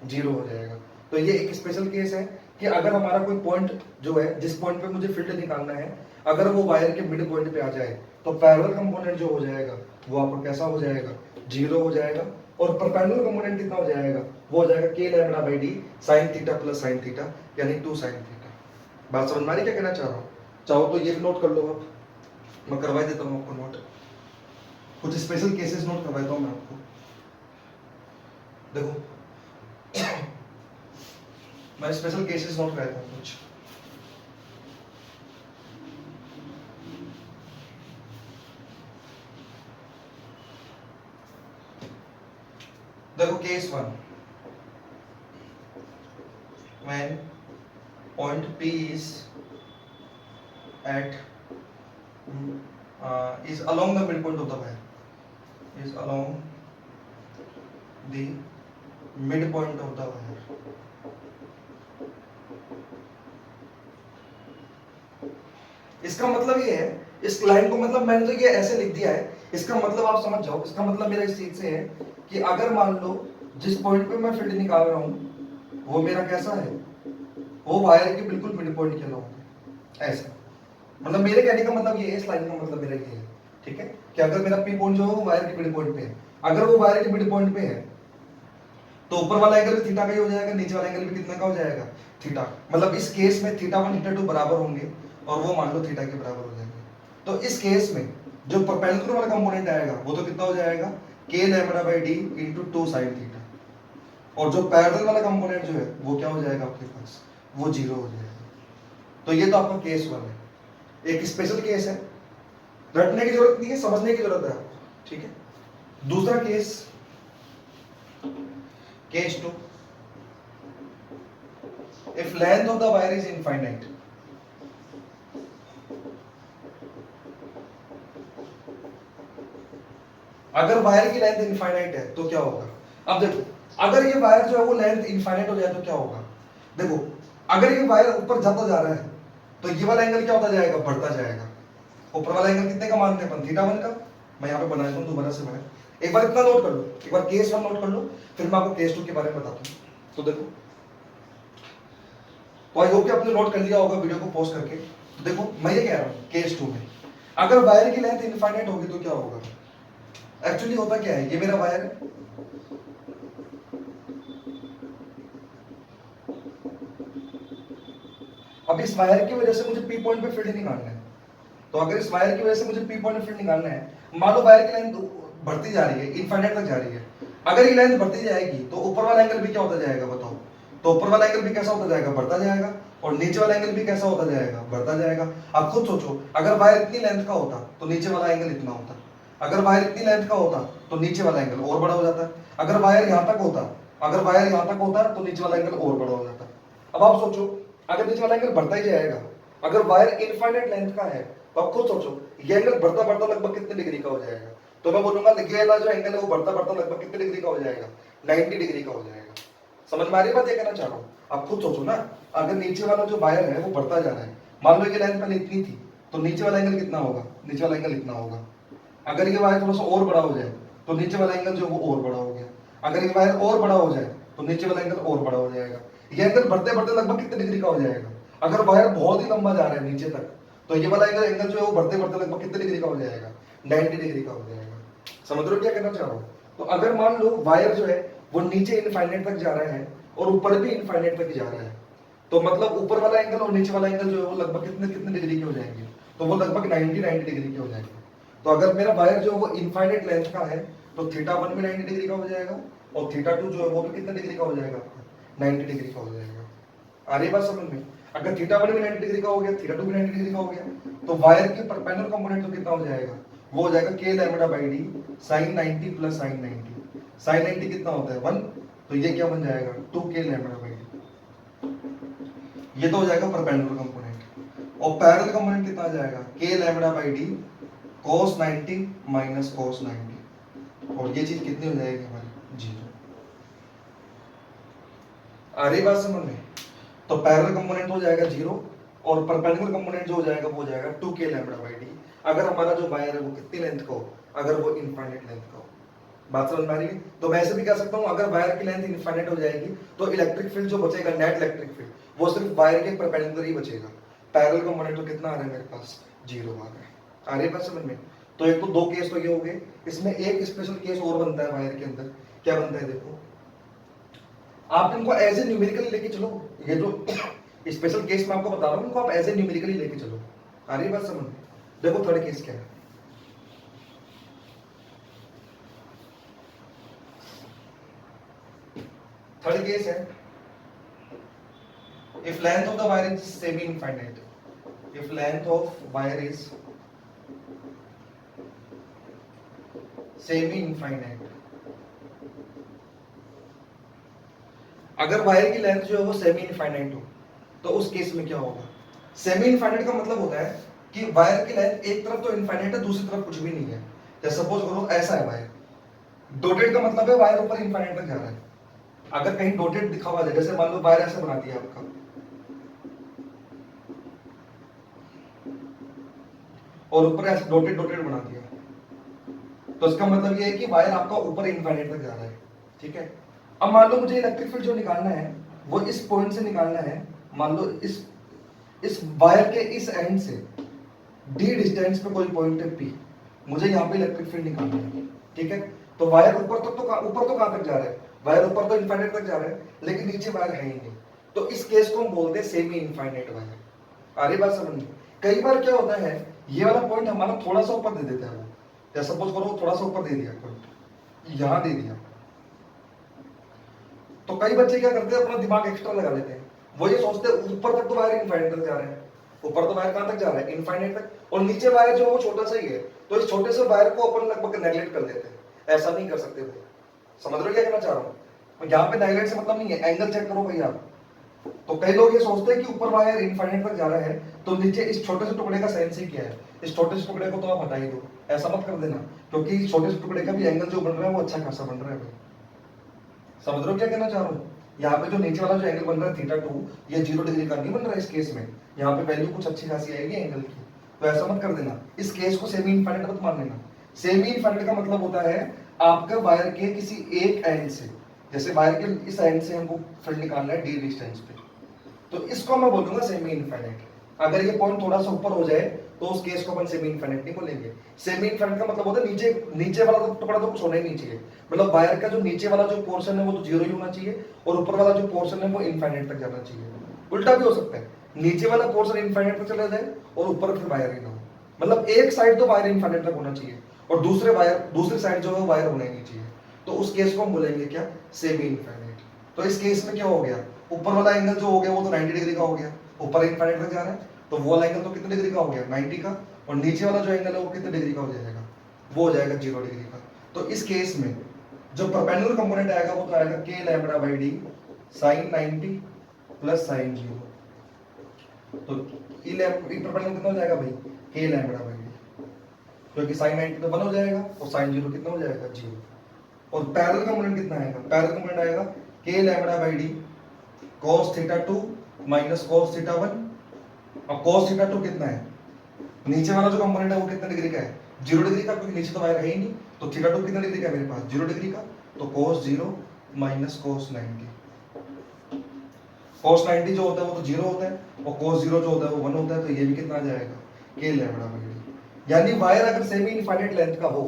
जीरो हो जाएगा। तो ये एक स्पेशल केस है कि अगर हमारा कोई पॉइंट जो है, जिस पॉइंट पे मुझे फील्ड निकालना है, अगर वो वायर के मिड पॉइंट पे आ जाए तो पैरेलल कंपोनेंट जो हो जाएगा वो आपको कैसा हो जाएगा? जीरो हो जाएगा। और परपेंडिकुलर कंपोनेंट कितना हो जाएगा? वो हो जाएगा k lambda by D sin theta plus sin theta, यानी 2 sin थीटा। बात समझ में आ रही क्या कहना चाह रहा हूं? चाहो तो ये भी नोट कर लो, आप मैं करवा देता हूं आपको नोट, कुछ स्पेशल केसेस नोट करवाता हूं मैं आपको। देखो मैं स्पेशल केसेस नोट कराता हूं कुछ। देखो case 1, when point P is at is along the midpoint of the wire, is along the midpoint of the wire, इसका मतलब ये है, इस लाइन को मतलब मैंने तो ये ऐसे लिख दिया है, इसका मतलब आप समझ जाओ, इसका मतलब मेरा इस चीज से है कि अगर मान लो जिस पॉइंट पे मैं फील्ड निकाल रहा हूं वो मेरा कैसा है, वो वायर के बिल्कुल मिड पॉइंट के अलॉन्ग है, ऐसा। मतलब मेरे कहने का मतलब ये है, इस लाइन का मतलब मेरा ये है, ठीक है, कि अगर मेरा पी पॉइंट जो है वो वायर के मिड पॉइंट पे है, अगर वो वायर के मिड पॉइंट पे है तो ऊपर वाला एंगल भी थीटा का ही हो जाएगा, नीचे वाला एंगल भी कितना का हो जाएगा? थीटा। मतलब इस केस में थीटा 1 थीटा 2 बराबर होंगे और वो मान लो थीटा के बराबर हो जाएंगे। तो इस केस में जो परपेंडिकुलर वाला कंपोनेंट आएगा वो तो कितना हो जाएगा? k lambda by D into 2 sin theta, और जो पैरेलल वाला कंपोनेंट जो है वो क्या हो जाएगा आपके पास? वो जीरो हो जाएगा। तो ये तो आपका केस 1 है, एक स्पेशल केस है, रटने की जरूरत नहीं है, समझने की जरूरत है आपको, ठीक है। दूसरा case, case 2, if length of the wire is infinite, अगर वायर की लेंथ इनफाइनाइट है तो क्या होगा? अब देखो, अगर ये वायर जो है वो लेंथ इनफाइनाइट हो जाए तो क्या होगा? देखो, अगर ये वायर ऊपर जाता जा रहा है तो ये वाला एंगल क्या होता जाएगा, बढ़ता जाएगा। ऊपर वाला एंगल कितने का मानते हैं अपन, थीटा 1 का। मैं यहाँ पे बना देता हूँ दोबारा से मैं, एक बार इतना नोट कर लो, एक बार केस 1 नोट कर लो, फिर मैं आपको केस 2 के बारे में बताता हूँ। तो देखो, तो आई होप कि आपने नोट कर लिया होगा वीडियो को पॉज करके। तो देखो मैं ये कह रहा हूँ केस 2 में अगर वायर की लेंथ इनफाइनाइट होगी तो क्या होगा। एक्चुअली होता क्या है, ये मेरा वायर है, अब इस वायर की वजह से मुझे पी पॉइंट पे फील्ड निकालना है। तो अगर इस वायर की वजह से मुझे पी पॉइंट पे फील्ड निकालना है, मान लो वायर की लेंथ बढ़ती जा रही है, इनफाइनाइट तक जा रही है, अगर ये लेंथ बढ़ती जाएगी तो ऊपर वाला एंगल भी क्या होता जाएगा बताओ। तो ऊपर वाला एंगल भी कैसा होता जाएगा, बढ़ता जाएगा, और नीचे वाला एंगल भी कैसा होता जाएगा, बढ़ता जाएगा। अब खुद सोचो, अगर वायर इतनी लेंथ का होता तो नीचे वाला एंगल इतना होता, अगर वायर इतनी लेंथ का होता तो नीचे वाला एंगल और बड़ा हो जाता, अगर वायर यहाँ तक होता, अगर वायर यहाँ तक होता तो नीचे वाला एंगल और बड़ा हो जाता। अब आप सोचो, अगर नीचे वाला एंगल बढ़ता ही जाएगा, अगर वायर इनफाइनाइट लेंथ का है, तो आप खुद सोचो ये एंगल बढ़ता बढ़ता लगभग कितने डिग्री का हो जाएगा। तो मैं बोलूंगा ये वाला जो एंगल है वो बढ़ता बढ़ता लगभग कितने डिग्री का हो जाएगा, 90 डिग्री का हो जाएगा। समझ में आ रही बात, ये कहना चाह रहा हूँ। आप खुद सोचो ना, अगर नीचे वाला जो वायर है वो बढ़ता जा रहा है, मान लो ये लेंथ पहले इतनी थी, तो नीचे वाला एंगल कितना होगा, नीचे वाला एंगल इतना होगा। अगर ये वायर थोड़ा सा और बड़ा हो जाए तो नीचे वाला एंगल जो वो और बड़ा हो गया, अगर ये वायर और बड़ा हो जाए तो नीचे वाला एंगल और बड़ा हो जाएगा। ये एंगल बढ़ते बढ़ते लगभग कितने डिग्री का हो जाएगा। अगर वायर बहुत ही लंबा जा रहा है नीचे तक, तो ये वाला एंगल जो है वो बढ़ते बढ़ते लगभग कितने डिग्री का हो जाएगा, 90 डिग्री का हो जाएगा। समझ रहे हो क्या कहना चाह रहा हूँ। तो अगर मान लो वायर जो है वो नीचे इनफाइनाइट तक जा रहा है और ऊपर भी इनफाइनाइट तक जा रहा है, तो मतलब ऊपर वाला एंगल और नीचे वाला एंगल जो है वो लगभग कितने कितने डिग्री के हो जाएंगे, तो वो लगभग 90 डिग्री के हो जाएंगे। तो अगर मेरा वायर जो है वो इनफाइनाइट लेंथ का है, तो थीटा 1 भी 90 डिग्री का हो जाएगा, और थीटा 2 जो है वो भी कितने डिग्री का हो जाएगा, 90 डिग्री का हो जाएगा। आ रही बात समझ में। अगर थीटा 1 भी 90 डिग्री का हो गया, थीटा 2 भी 90 डिग्री का हो गया, तो वायर के परपेंडिकुलर कंपोनेंट तो कितना हो जाएगा, वो हो जाएगा k lambda by D sin 90 plus sin 90। sin 90 कितना होता है 1, तो ये क्या बन जाएगा 2k लैम्बडा बाई डी। ये तो हो जाएगा परपेंडिकुलर कंपोनेंट, और पैरेलल कंपोनेंट कितना आ जाएगा k lambda by D cos 90 minus cos 90, और ये चीज कितनी हो जाएगी हमारी 0। आ रही बात समझ में। तो पैरेलल कंपोनेंट हो जाएगा 0, और परपेंडिकुलर कंपोनेंट जो हो जाएगा वो हो जाएगा 2k लैम्बडा बाई डी, अगर हमारा जो वायर है वो कितनी लेंथ का हो, अगर वो इनफाइनाइट लेंथ का हो। बात समझ में आ रही है। तो मैं ऐसे भी कह सकता हूँ, अगर वायर की लेंथ इनफाइनाइट हो जाएगी तो इलेक्ट्रिक फील्ड जो बचेगा, नेट इलेक्ट्रिक फील्ड, वो सिर्फ वायर के परपेंडिकुलर ही बचेगा। पैरेलल कंपोनेंट तो कितना आ रहा है मेरे पास, 0 आ रहा है। आ रही है बात समझ में। तो एक तो दो केस तो ये हो गए, इसमें एक स्पेशल केस और बनता है वायर के अंदर। क्या बनता है देखो, आप इनको एज ए न्यूमेरिकली लेके चलो, ये जो स्पेशल केस मैं आपको बता रहा हूँ इनको आप एज ए न्यूमेरिकली लेके चलो। आ रही है बात समझ में। देखो थर्ड केस क्या है, थर्ड केस है, if length of the wire is semi infinite, if length of wire is semi infinite, अगर वायर की लेंथ जो है वो सेमी इनफाइनाइट हो, तो उस केस में क्या होगा। सेमी इनफाइनाइट का मतलब होता है कि वायर की लेंथ एक तरफ तो इनफाइनाइट है, दूसरी तरफ कुछ भी नहीं है। जैसे सपोज करो ऐसा है वायर, डॉटेड का मतलब है वायर ऊपर इनफाइनाइट तक जा रहा है। अगर कहीं डॉटेड दिखा हुआ है, जैसे मान लो वायर ऐसे बना दिया आपका, और ऊपर ऐसे डॉटेड डॉटेड बना दिया, तो इसका मतलब ये है कि वायर आपका ऊपर इनफाइनाइट तक जा रहा है। ठीक है। अब मान लो मुझे इलेक्ट्रिक फील्ड जो निकालना है वो इस पॉइंट से निकालना है, मान लो इस वायर के इस एंड से डी डिस्टेंस पे कोई पॉइंट है पी, मुझे यहाँ पे इलेक्ट्रिक फील्ड निकालना है। ठीक है। तो वायर ऊपर तो कहाँ तक जा रहा है, वायर ऊपर तो इनफाइनाइट तक जा रहा है, लेकिन नीचे वायर है ही नहीं। तो इस केस को हम बोलते हैं सेमी इनफाइनाइट वायर। आ रही बात समझ में। कई बार क्या होता है, ये वाला पॉइंट हमारा थोड़ा सा ऊपर दे देता है वो, जैसे सपोज करो थोड़ा सा ऊपर दे दिया पॉइंट, यहां दे दिया, तो कई बच्चे क्या करते हैं अपना दिमाग एक्स्ट्रा लगा लेते हैं। वो ये सोचते हैं ऊपर तक तो वायर इनफाइनाइट तक जा रहा है, ऊपर तो वायर कहां तक जा रहा है, इनफाइनाइट तक, और नीचे वायर जो वो छोटा सा ही है, तो इस छोटे से वायर को अपन लगभग नेगलेक्ट कर देते हैं। ऐसा नहीं कर सकते भाई। समझ रहे हो क्या कहना चाह रहा हूँ। यहाँ पे नेगलेक्ट से मतलब नहीं है, एंगल चेक करो भाई आप। तो कई लोग ये सोचते हैं कि ऊपर वायर इनफाइनाइट तक जा रहा है, तो नीचे इस छोटे से टुकड़े का सेंस ही क्या है, इस छोटे से टुकड़े को तो आप हटा ही दो। ऐसा मत कर देना, क्योंकि इस छोटे से टुकड़े का भी एंगल जो बन रहा है वो अच्छा खासा बन रहा है भाई। समझ रहे हो क्या कहना चाह रहा हूँ। यहाँ पे जो नीचे वाला जो एंगल बन रहा है थीटा 2, ये 0 डिग्री का नहीं बन रहा है इस केस में, यहाँ पे वैल्यू कुछ अच्छी खासी आएगी एंगल की। तो ऐसा मत कर देना, इस केस को सेमी इनफाइनाइट मत मान लेना। सेमी इनफाइनाइट का मतलब होता है आपका वायर के किसी एक एंड से, जैसे वायर के इस एंड से हमको फील्ड निकालना है डी डिस्टेंस पे, तो इसको मैं बोलूंगा सेमी इनफाइनाइट। अगर ये पॉइंट थोड़ा सा ऊपर हो जाए तो उस केस को अपन सेमी इनफाइनाइट नहीं बोलेंगे। सेमी इनफाइनाइट का मतलब होता है नीचे नीचे वाला तो टुकड़ा तो कुछ होना ही नहीं चाहिए, मतलब वायर का जो नीचे वाला जो पोर्शन है वो तो 0 ही होना चाहिए और ऊपर वाला जो पोर्शन है वो इनफाइनाइट तक जाना चाहिए। उल्टा भी हो सकता है, नीचे वाला पोर्शन इनफाइनाइट तक चला जाए और ऊपर फिर वायर ही ना हो, मतलब एक साइड तो वायर इनफाइनाइट तक होना चाहिए और दूसरी साइड जो है वायर होना ही नहीं चाहिए, तो उस केस को हम बोलेंगे क्या, सेमी इनफाइनाइट। तो इस केस में क्या हो गया, ऊपर वाला एंगल जो हो गया वो तो 90 डिग्री का हो गया, ऊपर इनफाइनाइट तक जा रहा है, तो वो वाला एंगल तो कितने डिग्री का हो गया, 90 का, और नीचे वाला जो एंगल है वो कितने डिग्री का हो जाएगा, वो हो जाएगा 0 डिग्री का। तो इस केस में जो परपेंडिकुलर कंपोनेंट आएगा वो तो आएगा k lambda by d sine 90 plus sine 0। तो ई परपेंडिकुलर कितना हो जाएगा भाई, k लैम्बडा बाई डी, क्योंकि साइन 90 तो 1 हो जाएगा और साइन 0 कितना हो जाएगा 0। और पैरेलल कंपोनेंट कितना आएगा, पैरेलल कंपोनेंट आएगा k lambda by D cos theta 2 minus cos theta 1। अब cos थीटा 2 कितना है, नीचे वाला जो कंपोनेंट है वो कितने डिग्री का है, 0 डिग्री का, क्योंकि नीचे तो वायर है ही नहीं, तो थीटा 2 कितने डिग्री का है मेरे पास, 0 डिग्री का, तो cos 0 माइनस cos 90। cos 90 जो होता है वो तो 0 होता है और cos 0 जो होता है वो 1 होता है, तो ये भी कितना आ जाएगा, k लैम्बडा बाई डी। यानी वायर अगर सेमी इनफाइनाइट लेंथ का हो,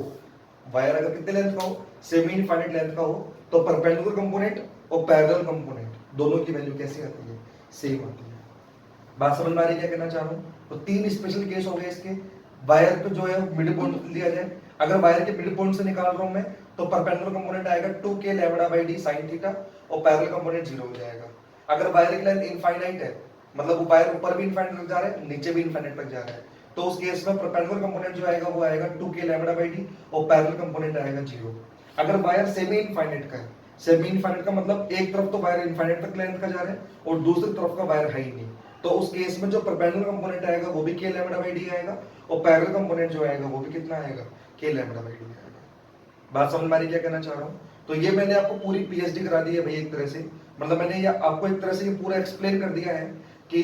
वायर अगर कितने लेंथ का हो, सेमी इनफाइनाइट लेंथ का हो, तो परपेंडिकुलर कंपोनेंट और पैरेलल कंपोनेंट दोनों की वैल्यू कैसी आती है, सेम आती है। बात समझ में आ रही है क्या कहना चाह रहा हूँ। तो 3 स्पेशल केस हो गए इसके। वायर पे जो है मिड पॉइंट लिया जाए, अगर वायर के मिड पॉइंट से निकाल रहा हूं मैं, तो परपेंडिकुलर कंपोनेंट आएगा 2k lambda by D sin theta और पैरेलल कंपोनेंट 0 हो जाएगा। अगर वायर की लेंथ इनफाइनाइट है, मतलब वो वायर ऊपर भी इनफाइनाइट तक जा रहा है, नीचे भी इनफाइनाइट तक जा रहा है, तो उस केस में परपेंडिकुलर कंपोनेंट जो आएगा वो आएगा 2k लैम्बडा बाई डी और पैरेलल कंपोनेंट आएगा 0। अगर वायर सेमी इनफाइनाइट का है, सेमी इनफाइनाइट का मतलब एक तरफ तो वायर इनफाइनाइट तक लेंथ का जा रहा है और दूसरी तरफ का वायर है ही नहीं, तो उस केस में जो परपेंडिकुलर कंपोनेंट आएगा वो भी k लैम्बडा बाई डी आएगा और पैरेलल कंपोनेंट जो आएगा वो भी कितना आएगा, k लैम्बडा बाई डी आएगा। बात समझ में आ रही क्या कहना चाह रहा हूँ। तो ये मैंने आपको पूरी पीएचडी करा दी है भाई एक तरह से, मतलब मैंने ये आपको एक तरह से ये पूरा एक्सप्लेन कर दिया है कि,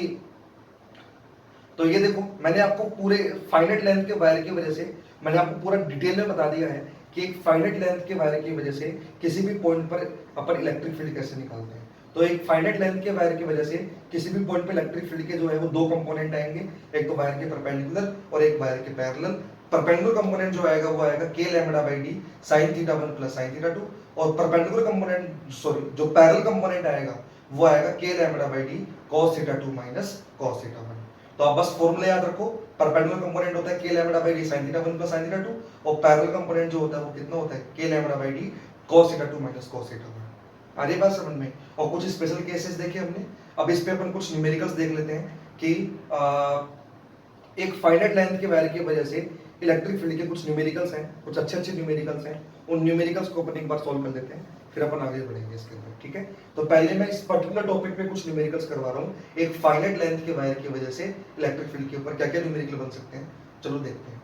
तो ये देखो मैंने आपको पूरे फाइनाइट लेंथ के वायर की वजह से मैंने आपको पूरा डिटेल में बता दिया है कि एक फाइनाइट लेंथ के वायर की वजह से किसी भी पॉइंट पर अपन इलेक्ट्रिक फील्ड कैसे निकालते हैं। तो एक फाइनाइट लेंथ के वायर की वजह से किसी भी पॉइंट पे इलेक्ट्रिक फील्ड के जो है वो 2 कंपोनेंट आएंगे, एक तो वायर के परपेंडिकुलर और एक वायर के पैरेलल। परपेंडिकुलर कंपोनेंट जो आएगा वो आएगा k lambda by D sin theta 1 plus sin theta 2 और परपेंडिकुलर कंपोनेंट जो पैरेलल कंपोनेंट आएगा वो आएगा k lambda by D cos theta 2 minus cos theta 1। तो आप बस फॉर्मूला याद रखो, परपेंडिकुलर कंपोनेंट होता है k lambda by D sin theta 1 plus sin theta 2 और पैरेलल कंपोनेंट जो होता है वो कितना होता है k lambda by D cos theta 2 minus cos theta 1। आ रही बात समझ में। और कुछ स्पेशल केसेस देखे हमने, अब इस पे अपन कुछ न्यूमेरिकल्स देख लेते हैं कि एक फाइनाइट लेंथ के वायर की वजह से इलेक्ट्रिक फील्ड के कुछ न्यूमेरिकल्स हैं, कुछ अच्छे न्यूमेरिकल्स हैं, उन न्यूमेरिकल्स को अपन एक बार सॉल्व कर लेते हैं, फिर अपन आगे बढ़ेंगे इसके अंदर, ठीक है। तो पहले मैं इस पर्टिकुलर टॉपिक पे कुछ न्यूमेरिकल्स करवा रहा हूँ, एक फाइनाइट लेंथ के वायर की वजह से इलेक्ट्रिक फील्ड के ऊपर क्या क्या न्यूमेरिकल बन सकते हैं, चलो देखते हैं।